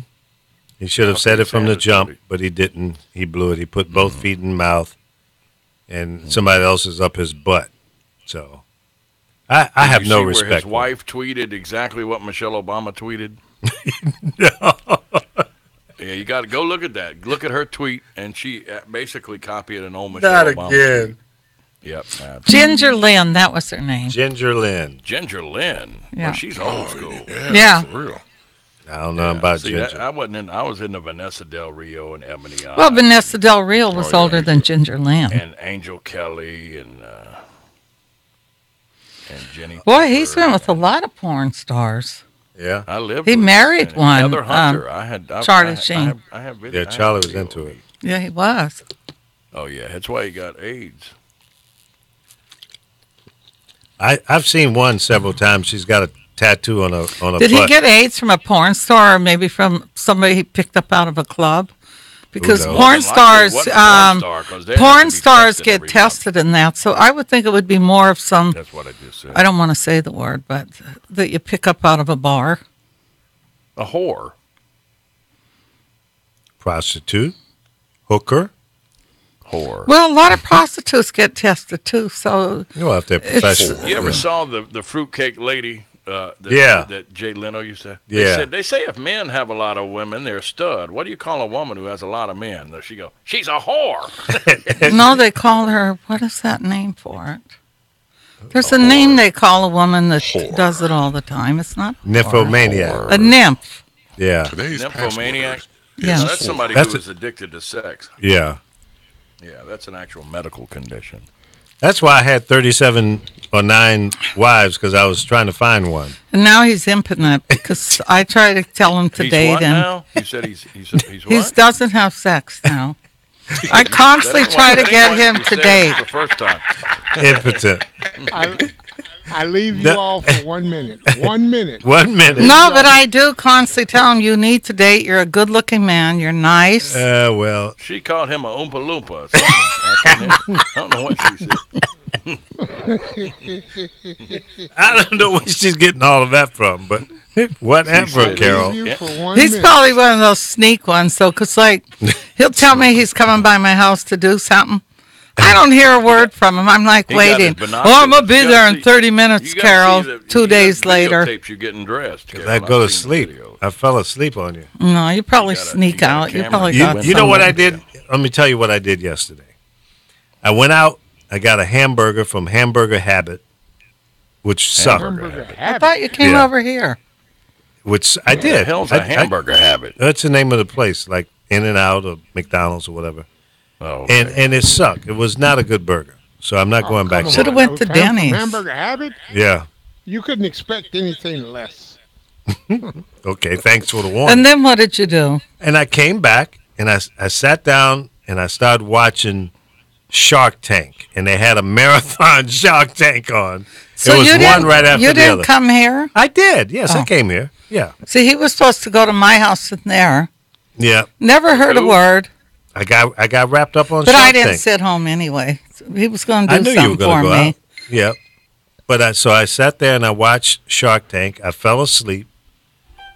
S3: He should have said it from the jump, but he didn't. He blew it. He put both feet in the mouth, and somebody else is up his butt. So I have
S1: Did you
S3: no
S1: see
S3: respect.
S1: Where his
S3: for him.
S1: wife tweeted exactly what Michelle Obama tweeted. Yeah, you got to go look at that. Look at her tweet, and she basically copied an old Michelle
S3: Not
S1: Obama
S3: again.
S1: tweet. Yep. absolutely.
S6: Ginger Lynn, that was her name.
S3: Ginger Lynn.
S1: Ginger Lynn.
S6: Yeah.
S1: Well, she's old school.
S6: Yeah.
S7: For real.
S3: I don't know about
S1: See,
S3: Ginger.
S1: I wasn't in. I was in the Vanessa Del Rio and Ebony.
S6: Well, Vanessa Del Rio was
S1: Oh, yeah.
S6: older than Ginger Lynn.
S1: and Angel Kelly and Jenny.
S6: Boy, he's
S1: Cooper.
S6: been with a lot of porn stars.
S3: Yeah.
S1: I lived.
S6: He
S1: with
S6: married
S1: and
S6: one,
S1: Heather Hunter.
S6: Charlie Sheen.
S1: I have video.
S3: Yeah,
S1: I have
S3: Charlie was
S1: video.
S3: into it.
S6: Yeah, he was.
S1: Oh yeah, that's why he got AIDS.
S3: I've seen one several times. She's got a tattoo on a
S6: Did
S3: butt.
S6: he get AIDS from a porn star or maybe from somebody he picked up out of a club? Because
S3: knows?
S6: porn
S1: Likely
S6: stars,
S1: wasn't a porn star, 'cause they have to
S6: porn
S1: be
S6: stars
S1: tested
S6: get
S1: every month.
S6: tested in that. So I would think it would be more of some.
S1: That's what I just said.
S6: I don't want to say the word, but that you pick up out of a bar.
S1: A whore.
S3: Prostitute, hooker.
S1: Whore.
S6: Well, a lot of prostitutes get tested too. So
S3: You have to have
S6: It's-
S3: professional.
S1: You ever saw the fruitcake lady?
S3: Yeah.
S1: That Jay Leno used to.
S3: Yeah.
S1: They say if men have a lot of women, they're a stud. What do you call a woman who has a lot of men? She go, she's a whore.
S6: no, they call her. What is that name for it? There's a name they call a woman that does it all the time. It's not
S3: Nymphomaniac.
S6: a nymph.
S3: Yeah.
S7: Today's
S1: Nymphomaniac.
S7: password.
S6: Yeah.
S1: So that's somebody
S3: That's
S1: who
S3: a-
S1: is addicted to sex.
S3: Yeah.
S1: Yeah, that's an actual medical condition.
S3: That's why I had 37 or 9 wives, because I was trying to find one.
S6: And now he's impotent because I try to tell him to
S1: He's
S6: date
S1: what
S6: him.
S1: now? You said he's
S6: He
S1: what?
S6: doesn't have sex now. I constantly
S1: That ain't
S6: try
S1: what-
S6: to
S1: that ain't
S6: get
S1: what
S6: him
S1: you
S6: to
S1: said
S6: date.
S1: The first time.
S3: Impotent.
S8: I leave you
S3: That-
S8: all for 1 minute. 1 minute.
S3: 1 minute.
S6: No, but I do constantly tell him you need to date. You're a good-looking man. You're nice.
S3: Well,
S1: She called him a Oompa Loompa. Or something. I don't know what she said.
S3: I don't know where she's getting all of that from, but whatever,
S1: said-
S3: Carol.
S8: Leave you for 1
S6: He's
S8: minute.
S6: probably one of those sneak ones, so because like he'll tell me he's coming by my house to do something. I don't hear a word from him. I'm like
S1: He got his
S6: waiting.
S1: binoculars.
S6: Oh, I'm gonna be
S1: You gotta
S6: there in
S1: see-
S6: 30 minutes,
S1: You gotta
S6: Carol.
S1: see the-
S6: 2
S1: you
S6: days
S1: got
S6: later.
S1: Videotapes you getting dressed. Carol.
S3: I
S1: I've
S3: go to
S1: seen the
S3: sleep.
S1: videos.
S3: I fell asleep on you.
S6: No, you probably
S1: You
S6: sneak
S1: got a
S6: out. You
S1: camera.
S6: probably
S3: You,
S6: got
S3: you know what I
S6: somebody.
S3: did? Let me tell you what I did yesterday. I went out. I got a hamburger from Hamburger Habit, which sucked.
S8: Hamburger
S6: I
S8: habit.
S6: thought you came
S3: Yeah.
S6: over here.
S3: Which I
S1: The
S3: did.
S1: hell's
S3: I-
S1: a hamburger habit?
S3: That's the name of the place, like In-N-Out or McDonald's or whatever.
S1: Oh,
S3: And it sucked. It was not a good burger. So I'm not going back.
S8: Come
S6: Shoulda
S8: on.
S6: went to
S8: Come from
S6: Denny's.
S8: Hamburger habit?
S3: Yeah.
S8: You couldn't expect anything less.
S3: Okay. Thanks for the warning.
S6: And then what did you do?
S3: And I came back and I sat down and I started watching Shark Tank, and they had a marathon Shark Tank on.
S6: So
S3: it was
S6: you
S3: one
S6: didn't,
S3: right after
S6: you
S3: the
S6: didn't
S3: other.
S6: come here?
S3: I did. Yes, I
S6: Oh.
S3: came here. Yeah.
S6: See, he was supposed to go to my house in there.
S3: Yeah.
S6: Never heard a
S1: Who?
S6: word,
S3: I got wrapped up on
S6: but
S3: Shark
S6: I didn't
S3: Tank.
S6: sit home anyway. So he was going to
S3: I
S6: do
S3: knew you were
S6: something
S3: going
S6: for
S3: to go
S6: me.
S3: out. Yeah. But so I sat there and I watched Shark Tank. I fell asleep.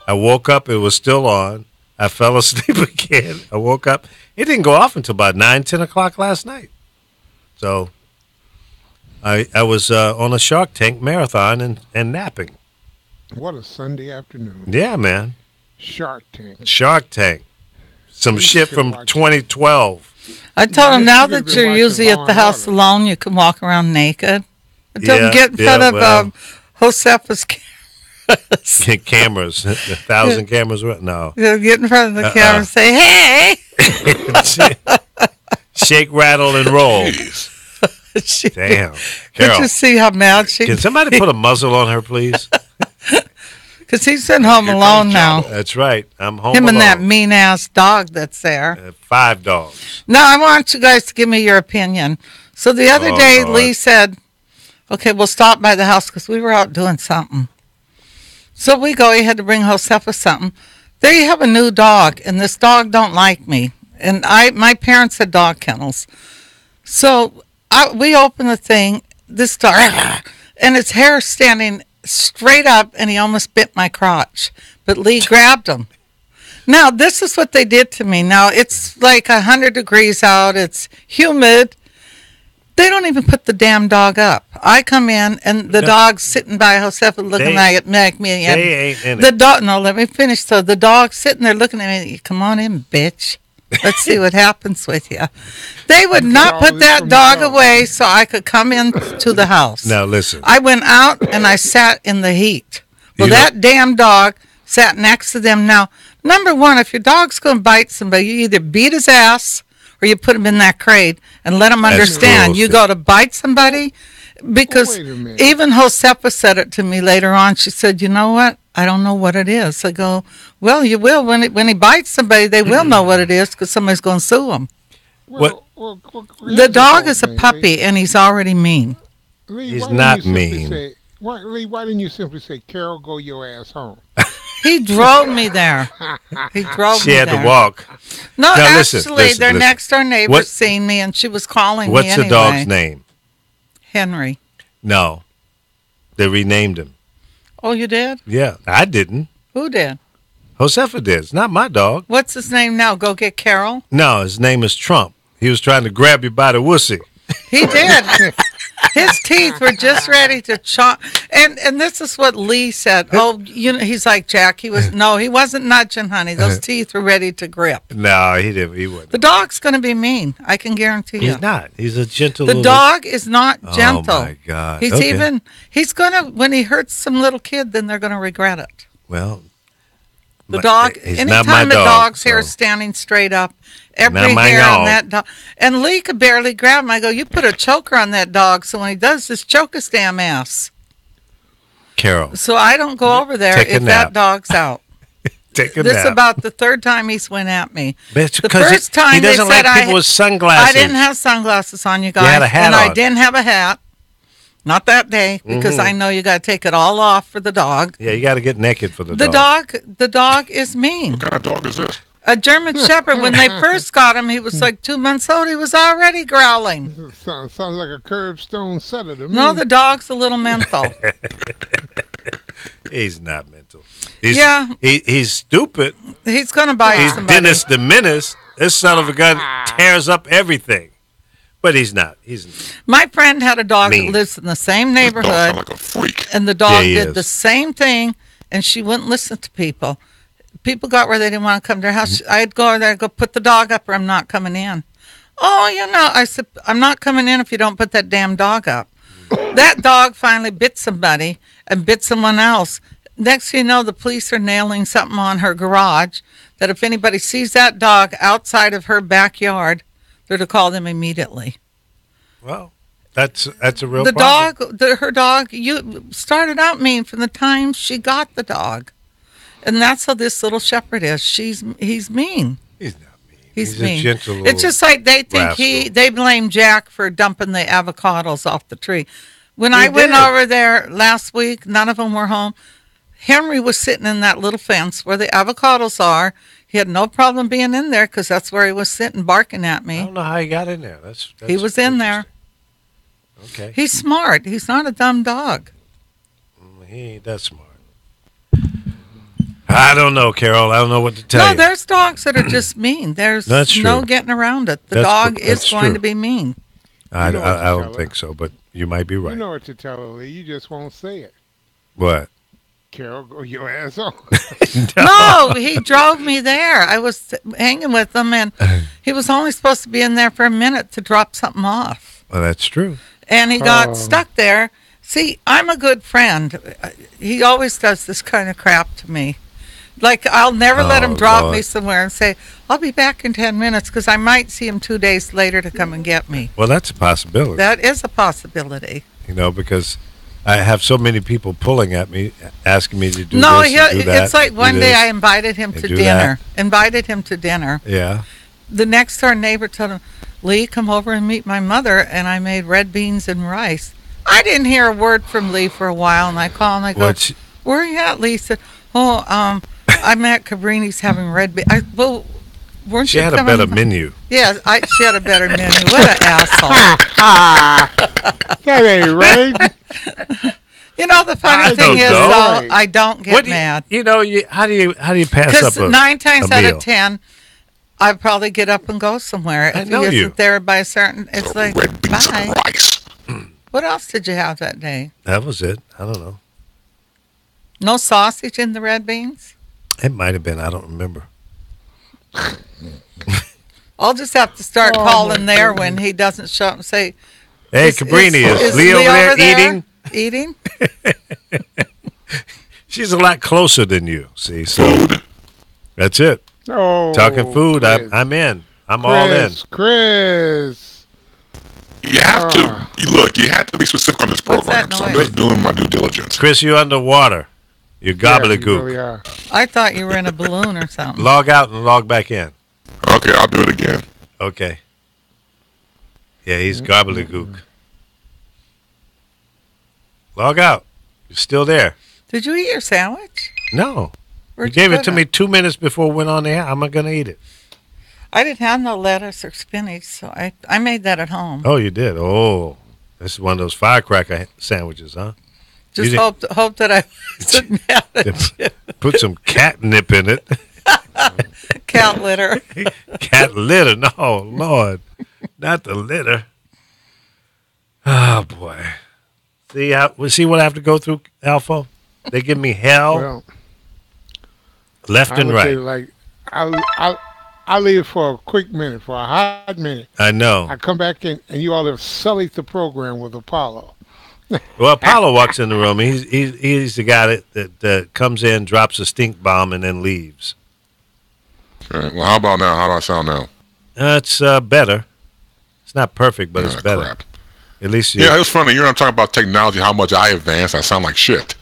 S3: I woke up. It was still on. I fell asleep again. I woke up. It didn't go off until about 9, 10 o'clock last night. So I was on a Shark Tank marathon and napping.
S8: What a Sunday afternoon.
S3: Yeah, man.
S8: Shark Tank.
S3: Shark Tank. Some shit from 2012.
S6: I told him
S8: Yeah,
S6: now
S8: you could've
S6: that
S8: been
S6: you're
S8: watching
S6: usually
S8: Law
S6: at the
S8: and
S6: house
S8: Order.
S6: alone, you can walk around naked. I told him
S3: Yeah,
S6: get in front
S3: yeah,
S6: of
S3: well.
S6: Josefa's
S3: Cameras. 1,000 cameras. No.
S6: get in front of the camera and say, hey.
S3: Shake, rattle, and roll.
S7: Jeez.
S3: Damn.
S6: Did
S3: Carol,
S6: you see how mad she
S3: can somebody put a muzzle on her, please?
S6: Because he's at home
S7: Here
S6: alone
S7: comes
S6: now.
S3: That's right. I'm home
S6: Him
S3: alone.
S6: and that mean-ass dog that's there.
S3: 5 dogs.
S6: Now, I want you guys to give me your opinion. So the other
S3: Oh,
S6: day,
S3: Lord.
S6: Lee said, okay, we'll stop by the house because we were out doing something. So we go, he had to bring Josefa something. There you have a new dog, and this dog don't like me. And my parents had dog kennels. So we open the thing, this dog, and its hair standing straight up, and he almost bit my crotch. But Lee grabbed him. Now, this is what they did to me. Now, it's like 100 degrees out. It's humid. They don't even put the damn dog up. I come in, and the dog's sitting by Josefa looking at me. And
S3: They ain't in
S6: the
S3: it.
S6: dog, no, let me finish. So the dog's sitting there looking at me. Come on in, bitch. Let's see what happens with you. They would not put that dog away so I could come into the house.
S3: Now, listen.
S6: I went out and I sat in the heat. Well,
S3: You know-
S6: that damn dog sat next to them. Now, number one, if your dog's going to bite somebody, you either beat his ass or you put him in that crate and let him
S3: That's
S6: understand. You
S3: cruel,
S6: go to bite somebody because
S8: Wait a minute.
S6: even Josefa said it to me later on. She said, you know what? I don't know what it is. I go, well, you will. When he bites somebody, they will know what it is because somebody's going to sue him.
S3: What?
S6: The dog is a puppy, and he's already mean.
S8: Lee,
S3: He's
S8: why didn't
S3: not
S8: you simply
S3: mean.
S8: Say, Lee, why didn't you simply say, Carol, go your ass home?
S6: He drove me there. He drove
S3: She
S6: me
S3: had
S6: there.
S3: to walk.
S6: No,
S3: Now,
S6: actually,
S3: listen,
S6: their
S3: listen.
S6: next door neighbor
S3: What-
S6: seen me, and she was calling me
S3: What's
S6: anyway.
S3: the dog's name?
S6: Henry.
S3: No. They renamed him.
S6: Oh, you did?
S3: Yeah, I didn't.
S6: Who did?
S3: Josefa did. It's not my dog.
S6: What's his name now? Go get Carol?
S3: No, his name is Trump. He was trying to grab you by the wussy.
S6: He did. His teeth were just ready to chomp. And this is what Lee said. Oh, you know, he's like Jack. He wasn't nudging, honey. Those teeth were ready to grip.
S3: No, he didn't. He wouldn't.
S6: The dog's going to be mean. I can guarantee you.
S3: He's not. He's a gentle
S6: The
S3: little...
S6: dog is not gentle.
S3: Oh, my God.
S6: He's
S3: Okay.
S6: he's going to, when he hurts some little kid, then they're going to regret it.
S3: Well,
S6: The dog,
S3: he's
S6: anytime
S3: not my
S6: a
S3: dog,
S6: dog's hair is
S3: so-
S6: standing straight up, every
S3: Not my
S6: hair on
S3: dog.
S6: that dog. And Lee could barely grab him. I go, you put a choker on that dog, so when he does this, choke his damn ass.
S3: Carol,
S6: So I don't go over there
S3: Take a
S6: if
S3: nap.
S6: that dog's out.
S3: take a
S6: This
S3: nap.
S6: about the third time he's went at me.
S3: But it's
S6: The
S3: because
S6: first time
S3: he
S6: they
S3: doesn't
S6: said
S3: like people with sunglasses.
S6: I didn't have sunglasses on, you guys.
S3: had a hat
S6: and I
S3: on.
S6: didn't have a hat. Not that day, because I know you got to take it all off for the dog.
S3: Yeah, you got to get naked for the
S6: The
S3: dog.
S6: the dog is mean.
S7: What kind of dog is this?
S6: A German Shepherd, when they first got him, he was like 2 months old. He was already growling.
S8: Sounds like a curbstone setter to me.
S6: No, the dog's a little mental.
S3: He's not mental. He's,
S6: Yeah.
S3: He's stupid.
S6: He's going to bite
S3: He's
S6: somebody.
S3: Dennis the Menace. This son of a gun tears up everything. But he's not. He's
S6: My friend had a dog
S3: Mean.
S6: that lives in the same
S7: This dog
S6: neighborhood,
S7: sound like a freak.
S6: and the dog
S3: Yeah, he
S6: did
S3: is.
S6: the same thing, and she wouldn't listen to people. People got where they didn't want to come to her house. I'd go over there and go, put the dog up or I'm not coming in. Oh, you know, I said, I'm not coming in if you don't put that damn dog up. That dog finally bit somebody and bit someone else. Next thing you know, the police are nailing something on her garage that if anybody sees that dog outside of her backyard, they're to call them immediately.
S3: well. That's a real
S6: The
S3: problem.
S6: dog, her dog, you started out mean from the time she got the dog. And that's how this little shepherd is. He's mean.
S3: He's not mean.
S6: He's
S3: a
S6: mean.
S3: gentle little
S6: It's just like they think
S3: rascal.
S6: they blame Jack for dumping the avocados off the tree. When I went
S3: did.
S6: over there last week, none of them were home. Henry was sitting in that little fence where the avocados are. He had no problem being in there because that's where he was sitting barking at
S3: I
S6: me.
S3: don't know how he got in there. That's
S6: He was in there.
S3: Okay.
S6: He's smart. He's not a dumb dog.
S3: He ain't that smart. I don't know, Carol. I don't know what to tell you.
S6: No, there's dogs that are just mean. There's
S3: That's
S6: no
S3: true.
S6: getting around it. The
S3: That's
S6: dog
S3: true.
S6: is
S3: That's
S6: going
S3: true.
S6: to be mean.
S3: I
S8: You know what to
S3: don't
S8: tell
S3: think
S8: her.
S3: so, but you might be right.
S8: You know what to tell her, Lee. You just won't say it.
S3: What?
S8: Carol, go your ass on.
S6: No, he drove me there. I was hanging with him, and he was only supposed to be in there for a minute to drop something off.
S3: Well, that's true.
S6: And he got stuck there. See, I'm a good friend. He always does this kind of crap to me. Like, I'll never let him drop me somewhere and say, I'll be back in 10 minutes because I might see him 2 days later to come and get me.
S3: Well, that's a possibility.
S6: That is a possibility.
S3: Because I have so many people pulling at me, asking me to do
S6: No,
S3: this and do that.
S6: it's like
S3: do
S6: one day
S3: this.
S6: I invited him
S3: and
S6: to
S3: do
S6: dinner. Invited him to dinner.
S3: Yeah.
S6: The next door neighbor told him, Lee, come over and meet my mother, and I made red beans and rice. I didn't hear a word from Lee for a while, and I call and I go, where are you at, Lee? He said, I'm at Cabrini's having red beans. Well, weren't
S3: She
S6: you
S3: had a
S6: coming?
S3: better menu.
S6: Yeah, she had a better menu. What an asshole.
S8: That ain't right.
S6: You know, the funny
S3: I
S6: thing
S3: don't
S6: is,
S3: know.
S6: though, I don't get mad.
S3: How do you pass
S6: Because
S3: up a
S6: 9 times
S3: a
S6: out
S3: meal?
S6: of 10, I probably get up and go somewhere.
S3: I
S6: If
S3: know
S6: he
S3: you.
S6: isn't there by a certain, it's like,
S7: Red beans
S6: bye.
S7: and rice.
S6: What else did you have that day?
S3: That was it. I don't know.
S6: No sausage in the red beans?
S3: It might have been. I don't remember.
S6: I'll just have to start calling there when he doesn't show up and say,
S3: Hey, Cabrini, is Lee over there eating?
S6: Eating?
S3: She's a lot closer than you. See, so that's it.
S8: Oh,
S3: Talking food,
S8: Chris.
S3: I'm in. I'm all in.
S8: Chris.
S7: You have to look. You have to be specific on this program.
S6: that
S7: So I'm
S6: noise?
S7: just doing my due diligence.
S3: Chris, you underwater. You're
S8: Yeah, you
S3: gobbledygook.
S8: really are.
S6: I thought you were in a balloon or something.
S3: Log out and log back in.
S7: Okay, I'll do it again.
S3: Okay. Yeah, he's gobbledygook. Log out. You're still there.
S6: Did you eat your sandwich?
S3: No.
S6: Where'd
S3: You gave it
S6: put
S3: to me 2 minutes before we went on the air. I'm not going to eat it.
S6: I didn't have no lettuce or spinach, so I made that at home.
S3: Oh, you did? Oh. This is one of those firecracker sandwiches, huh?
S6: Just
S3: you
S6: hope that I wasn't mad at you.
S3: Put some catnip in it.
S6: Cat litter.
S3: Cat litter. No, Lord. Not the litter. Oh, boy. See what I have to go through, Alpha? They give me hell
S8: Well,
S3: left
S8: I
S3: and
S8: would say,
S3: right.
S8: like, I'll leave for a quick minute, for a hot minute.
S3: I know.
S8: I come back in, and you all have sullied the program with Apollo.
S3: Well, Apollo walks in the room. He's the guy that comes in, drops a stink bomb, and then leaves.
S7: All right. Well, how about now? How do I sound now?
S3: It's better. It's not perfect, but it's better.
S7: Crap.
S3: At least
S7: Yeah, it was funny. You're not talking about technology, how much I advanced. I sound like shit.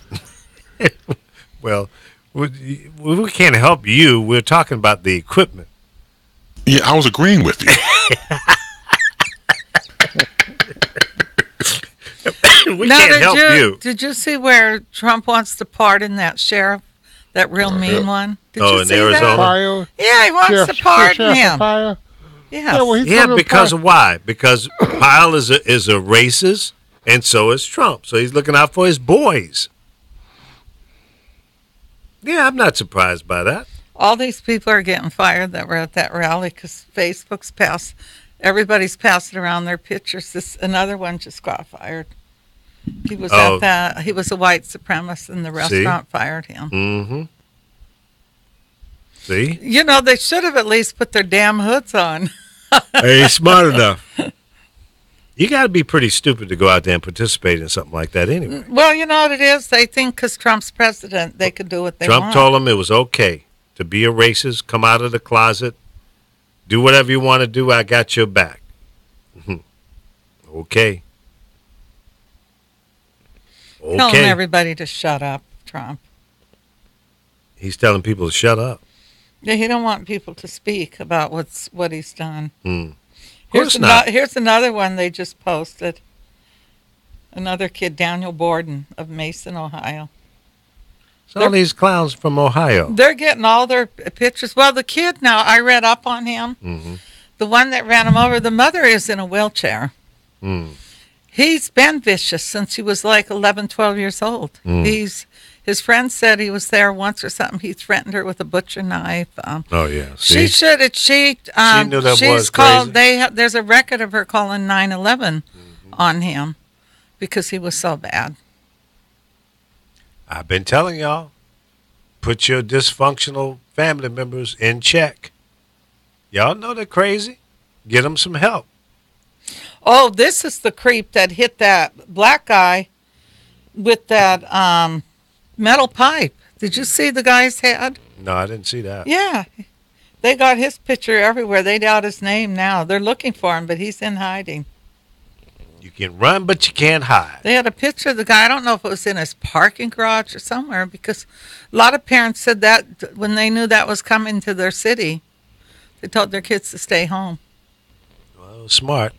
S3: Well, we can't help you. We're talking about the equipment.
S7: Yeah, I was agreeing with you.
S3: We
S6: Now,
S3: can't help you.
S6: Did you see where Trump wants to pardon that sheriff, that real mean one? Did
S3: Oh,
S6: you
S3: in
S6: see
S3: Arizona?
S6: that?
S8: Fire,
S6: Yeah, he wants to pardon
S8: Sheriff
S6: him.
S8: Fire.
S6: Yes.
S8: Yeah, well, he's
S3: Yeah,
S8: gonna
S3: because
S8: par-
S3: of why? Because Pyle is a racist, and so is Trump. So he's looking out for his boys. Yeah, I'm not surprised by that.
S6: All these people are getting fired that were at that rally because everybody's passing around their pictures. Another one just got fired. He was
S3: Oh.
S6: at that. He was a white supremacist, and the restaurant fired him.
S3: Mm-hmm. See?
S6: You know, they should have at least put their damn hoods on.
S3: Hey, he's smart enough. You got to be pretty stupid to go out there and participate in something like that anyway.
S6: Well, you know what it is? They think because Trump's president, they could do what they
S3: Trump
S6: want.
S3: told him it was okay to be a racist, come out of the closet, do whatever you want to do. I got your back. Okay.
S6: Telling
S3: Okay.
S6: everybody to shut up, Trump.
S3: He's telling people to shut up.
S6: Yeah, he don't want people to speak about what he's done.
S3: Of course
S6: Here's
S3: not.
S6: Here's another one they just posted. Another kid, Daniel Borden of Mason, Ohio.
S3: It's all these clowns from Ohio.
S6: They're getting all their pictures. Well, the kid now, I read up on him.
S3: Mm-hmm.
S6: The one that ran him over, the mother is in a wheelchair.
S3: Mm.
S6: He's been vicious since he was like 11, 12 years old. His friend said he was there once or something. He threatened her with a butcher knife.
S3: Oh yeah,
S6: She should have. She
S3: knew that
S6: she's
S3: was
S6: called.
S3: crazy.
S6: There's a record of her calling 911 on him because he was so bad.
S3: I've been telling y'all, put your dysfunctional family members in check. Y'all know they're crazy. Get them some help.
S6: Oh, this is the creep that hit that black guy with that metal pipe. Did you see the guy's head?
S3: No, I didn't see that.
S6: Yeah. They got his picture everywhere. They doubt his name now. They're looking for him, but he's in hiding.
S3: You can run, but you can't hide.
S6: They had a picture of the guy. I don't know if it was in his parking garage or somewhere, because a lot of parents said that when they knew that was coming to their city, they told their kids to stay home.
S3: Well, it was smart,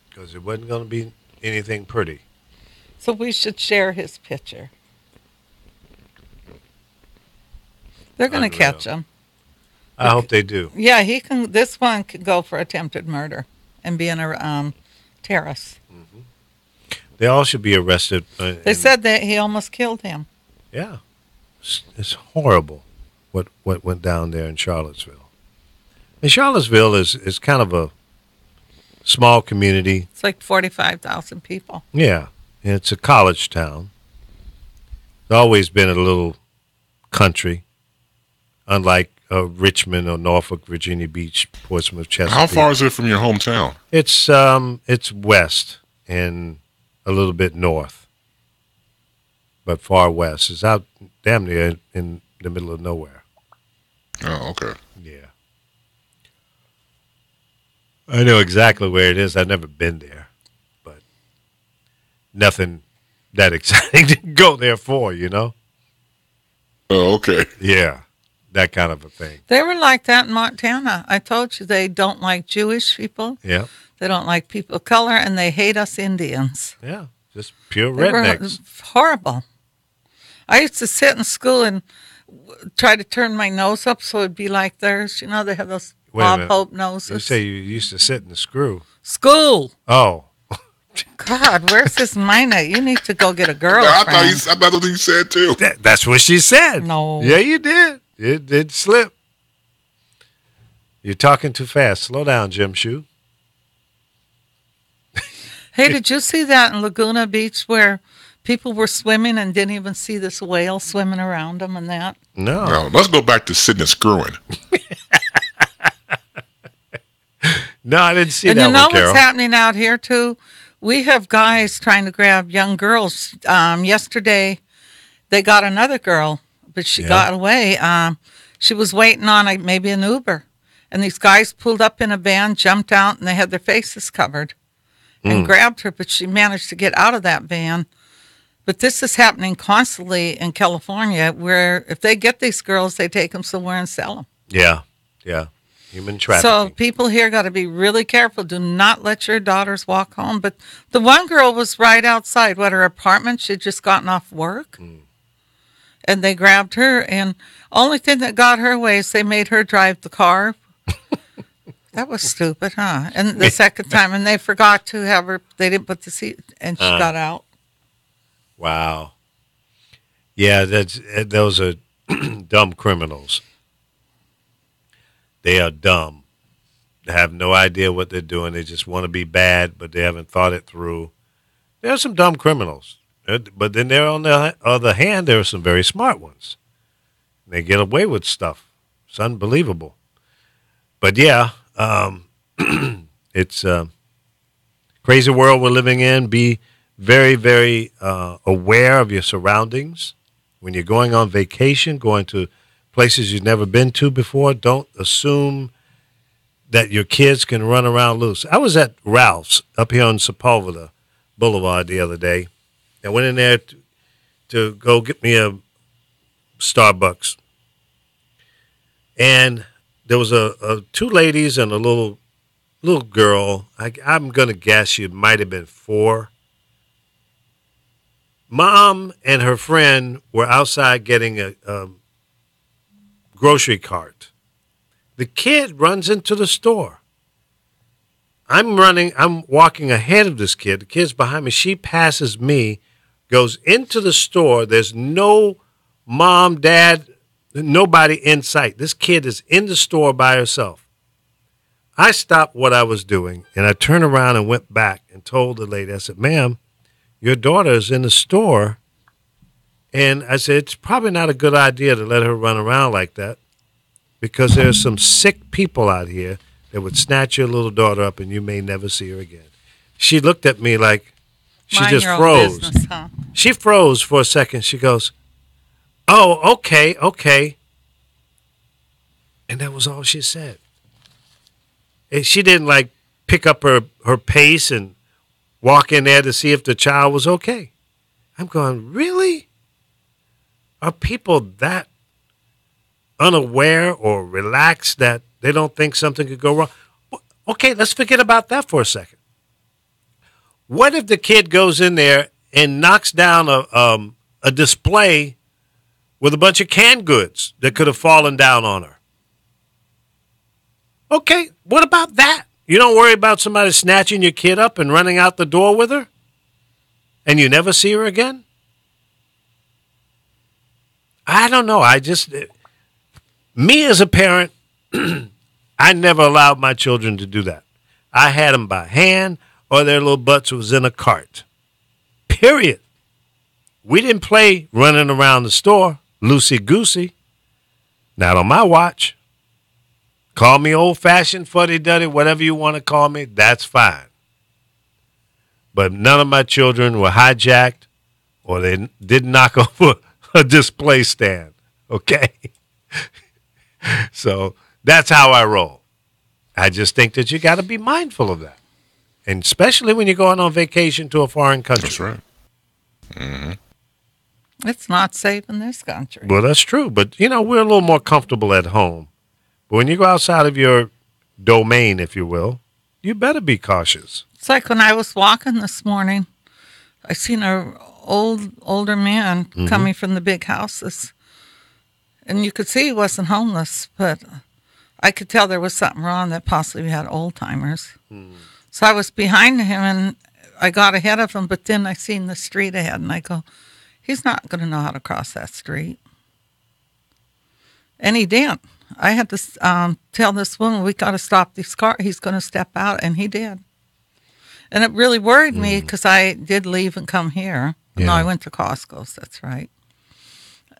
S3: because it wasn't going to be anything pretty.
S6: So we should share his picture. They're going to
S3: Unreal.
S6: catch him.
S3: I hope they do.
S6: Yeah, he can. This one could go for attempted murder and be a terrorist.
S3: They all should be arrested.
S6: They said that he almost killed him.
S3: Yeah. It's horrible what went down there in Charlottesville. And Charlottesville is kind of a small community.
S6: It's like 45,000 people.
S3: Yeah. And it's a college town. It's always been a little country, unlike Richmond or Norfolk, Virginia Beach, Portsmouth, Chesapeake.
S7: How far is it from your hometown?
S3: It's west and a little bit north, but far west. It's out damn near in the middle of nowhere.
S7: Oh, okay.
S3: Yeah. I know exactly where it is. I've never been there, but nothing that exciting to go there for, you know?
S7: Oh, okay.
S3: Yeah, that kind of a thing.
S6: They were like that in Montana. I told you they don't like Jewish people.
S3: Yeah.
S6: They don't like people of color, and they hate us Indians.
S3: Yeah, just pure
S6: They were
S3: rednecks.
S6: horrible. I used to sit in school and try to turn my nose up so it'd be like theirs. You know, they have those
S3: Wait a
S6: Bob
S3: minute.
S6: Hope noses.
S3: You say you used to sit in the screw.
S6: School.
S3: Oh.
S6: God, where's this mine at? You need to go get a
S7: I
S6: girlfriend.
S7: thought what you said too.
S3: That's what she said.
S6: No.
S3: Yeah, you did. It did slip. You're talking too fast. Slow down, Jim Shoe.
S6: Hey, did you see that in Laguna Beach where people were swimming and didn't even see this whale swimming around them and that?
S3: No.
S7: Now, let's go back to sitting and screwing.
S3: No, I didn't see
S6: And
S3: that
S6: you know
S3: one, Carol.
S6: what's happening out here, too? We have guys trying to grab young girls. Yesterday, they got another girl, but she got away. She was waiting on maybe an Uber. And these guys pulled up in a van, jumped out, and they had their faces covered and grabbed her, but she managed to get out of that van. But this is happening constantly in California, where if they get these girls, they take them somewhere and sell them.
S3: Yeah. Human trafficking.
S6: So people here got to be really careful. Do not let your daughters walk home. But the one girl was right outside, her apartment. She'd just gotten off work. And they grabbed her. And only thing that got her away is they made her drive the car. That was stupid, huh? And the second time, and they forgot to have her, they didn't put the seat, and she got out.
S3: Wow. Yeah, those are dumb criminals. They are dumb. They have no idea what they're doing. They just want to be bad, but they haven't thought it through. There are some dumb criminals. But then there, on the other hand, there are some very smart ones. They get away with stuff. It's unbelievable. But yeah, it's a crazy world we're living in. Be very, very aware of your surroundings. When you're going on vacation, going to places you've never been to before, don't assume that your kids can run around loose. I was at Ralph's up here on Sepulveda Boulevard the other day. I went in there to go get me a Starbucks. And there was two ladies and a little girl. I'm going to guess she might have been 4. Mom and her friend were outside getting a grocery cart. The kid runs into the store. I'm walking ahead of this kid. The kid's behind me. She passes me, goes into the store. There's no mom, dad, nobody in sight. This kid is in the store by herself. I stopped what I was doing, and I turned around and went back and told the lady, I said, ma'am, your daughter is in the store. And I said, it's probably not a good idea to let her run around like that because there's some sick people out here that would snatch your little daughter up and you may never see her again. She looked at me like she
S6: Mind
S3: just
S6: your own
S3: froze.
S6: business, huh?
S3: She froze for a second. She goes, oh, okay. And that was all she said. And she didn't like pick up her pace and walk in there to see if the child was okay. I'm going, really? Are people that unaware or relaxed that they don't think something could go wrong? Okay, let's forget about that for a second. What if the kid goes in there and knocks down a display with a bunch of canned goods that could have fallen down on her? Okay, what about that? You don't worry about somebody snatching your kid up and running out the door with her? And you never see her again? I don't know. Me as a parent, I never allowed my children to do that. I had them by hand or their little butts was in a cart. Period. We didn't play running around the store, loosey-goosey. Not on my watch. Call me old-fashioned, fuddy-duddy, whatever you want to call me, that's fine. But none of my children were hijacked or they didn't knock over a display stand, okay? So that's how I roll. I just think that you got to be mindful of that. And especially when you're going on vacation to a foreign country.
S7: That's right. Mm-hmm.
S6: It's not safe in this country.
S3: Well, that's true. But, we're a little more comfortable at home. But when you go outside of your domain, if you will, you better be cautious.
S6: It's like when I was walking this morning, I seen a older man coming from the big houses. And you could see he wasn't homeless, but I could tell there was something wrong that possibly had old timers. So I was behind him and I got ahead of him, but then I seen the street ahead and I go, he's not going to know how to cross that street. And he didn't. I had to tell this woman, we got to stop this car. He's going to step out, and he did. And it really worried me because I did leave and come here.
S3: Yeah.
S6: No, I went to Costco's, that's right.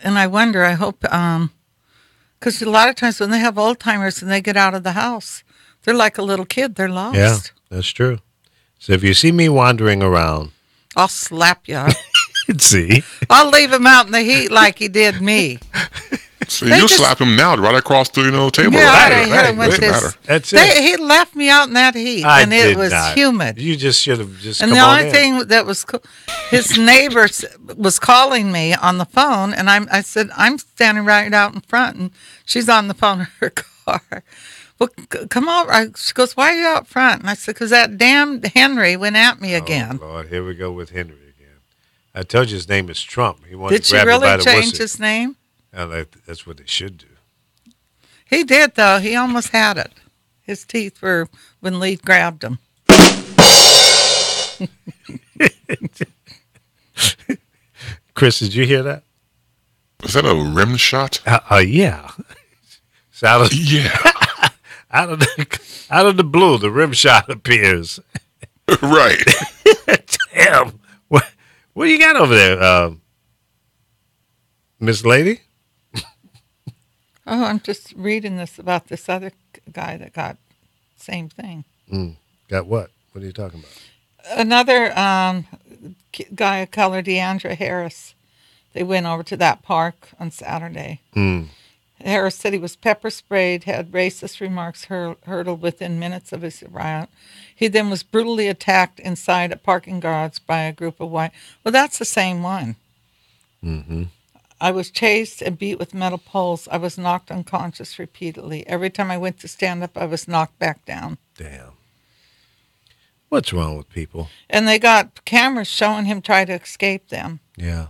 S6: And I wonder, I hope, because a lot of times when they have old timers and they get out of the house, they're like a little kid. They're lost.
S3: Yeah, that's true. So if you see me wandering around.
S6: I'll slap you.
S3: See?
S6: I'll leave him out in the heat like he did me.
S7: So you slap him now right across the table.
S6: Yeah,
S7: Right,
S6: I hit him with
S7: doesn't
S6: this.
S7: matter.
S3: That's it.
S6: He left me out in that heat, and it was humid.
S3: You just should have just
S6: And
S3: come
S6: the
S3: on
S6: only
S3: in.
S6: thing that was cool, his neighbor was calling me on the phone, and I said, I'm standing right out in front, and she's on the phone in her car. Well, come over. She goes, why are you out front? And I said, because that damn Henry went at me again.
S3: Oh, Lord, here we go with Henry again. I told you his name is Trump. He wanted
S6: Did
S3: to
S6: she
S3: grab you by
S6: really
S3: the
S6: change
S3: wussy.
S6: his name?
S3: And that's what they should do.
S6: He did, though. He almost had it. His teeth were when Lee grabbed him.
S3: Chris, did you hear that?
S7: Was that a rim shot?
S3: Yeah. It's out of,
S7: Yeah.
S3: out of the blue, the rim shot appears.
S7: Right.
S3: Damn. What do you got over there, Miss Lady?
S6: Oh, I'm just reading this about this other guy that got same thing.
S3: Got what? What are you talking about?
S6: Another guy of color, DeAndre Harris. They went over to that park on Saturday. Harris said he was pepper sprayed, had racist remarks hurled within minutes of his arrival. He then was brutally attacked inside a parking garage by a group of white. Well, that's the same one. Mm-hmm. I was chased and beat with metal poles. I was knocked unconscious repeatedly. Every time I went to stand up, I was knocked back down.
S3: Damn. What's wrong with people?
S6: And they got cameras showing him try to escape them.
S3: Yeah.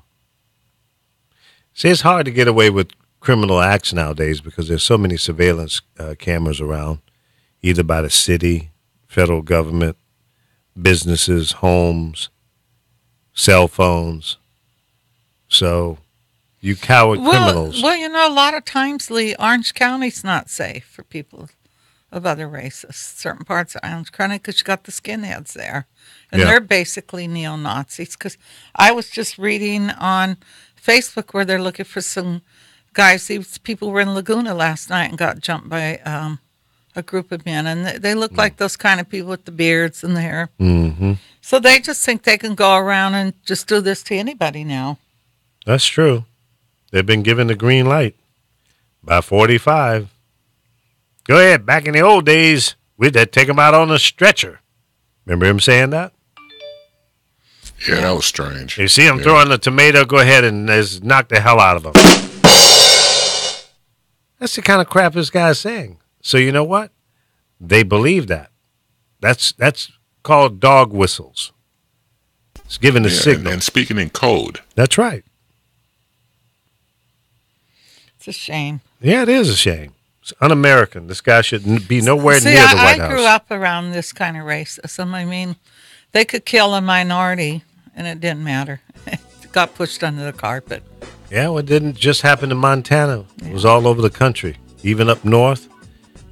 S3: See, it's hard to get away with criminal acts nowadays because there's so many surveillance cameras around, either by the city, federal government, businesses, homes, cell phones. So you coward criminals.
S6: Well, a lot of times, Lee, Orange County's not safe for people of other races. Certain parts of Orange County, because you got the skinheads there. And they're basically neo-Nazis. Because I was just reading on Facebook where they're looking for some guys. These people were in Laguna last night and got jumped by a group of men. And they look like those kind of people with the beards and the hair.
S3: Mm-hmm.
S6: So they just think they can go around and just do this to anybody now.
S3: That's true. They've been given the green light by 45. Go ahead. Back in the old days, we'd take them out on a stretcher. Remember him saying that?
S7: Yeah, that was strange.
S3: You see him throwing the tomato, go ahead and just knock the hell out of him. That's the kind of crap this guy's saying. So you know what? They believe that. That's called dog whistles. It's giving the signal.
S7: And speaking in code.
S3: That's right.
S6: It's a shame.
S3: Yeah, it is a shame. It's un-American. This guy should be nowhere near the White House.
S6: I grew up around this kind of racism. I mean, they could kill a minority, and it didn't matter. It got pushed under the carpet.
S3: Yeah, well, it didn't just happen in Montana. It was all over the country, even up north,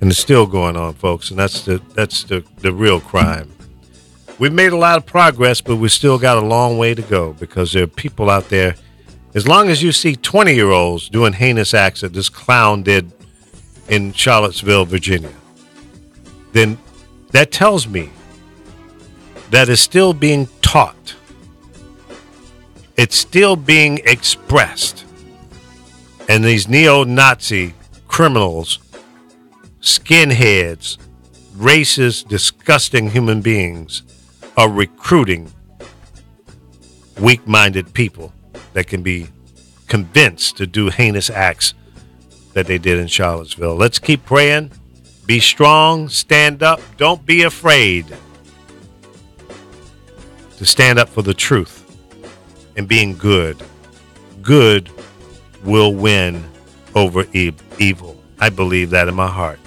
S3: and it's still going on, folks. And that's the real crime. We've made a lot of progress, but we still got a long way to go because there are people out there. As long as you see 20-year-olds doing heinous acts that this clown did in Charlottesville, Virginia, then that tells me that it's still being taught. It's still being expressed. And these neo-Nazi criminals, skinheads, racist, disgusting human beings are recruiting weak-minded people that can be convinced to do heinous acts that they did in Charlottesville. Let's keep praying. Be strong. Stand up. Don't be afraid to stand up for the truth and being good. Good will win over evil. I believe that in my heart.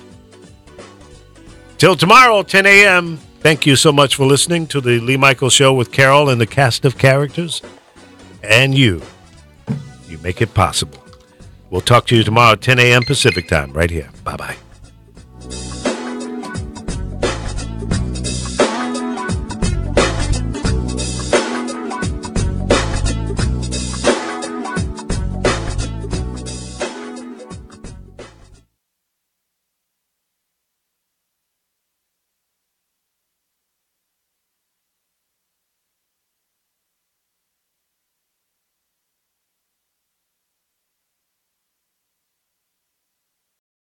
S3: Till tomorrow, 10 a.m., thank you so much for listening to the Lee Michaels Show with Carol and the cast of characters. And you make it possible. We'll talk to you tomorrow at 10 a.m. Pacific time right here. Bye-bye.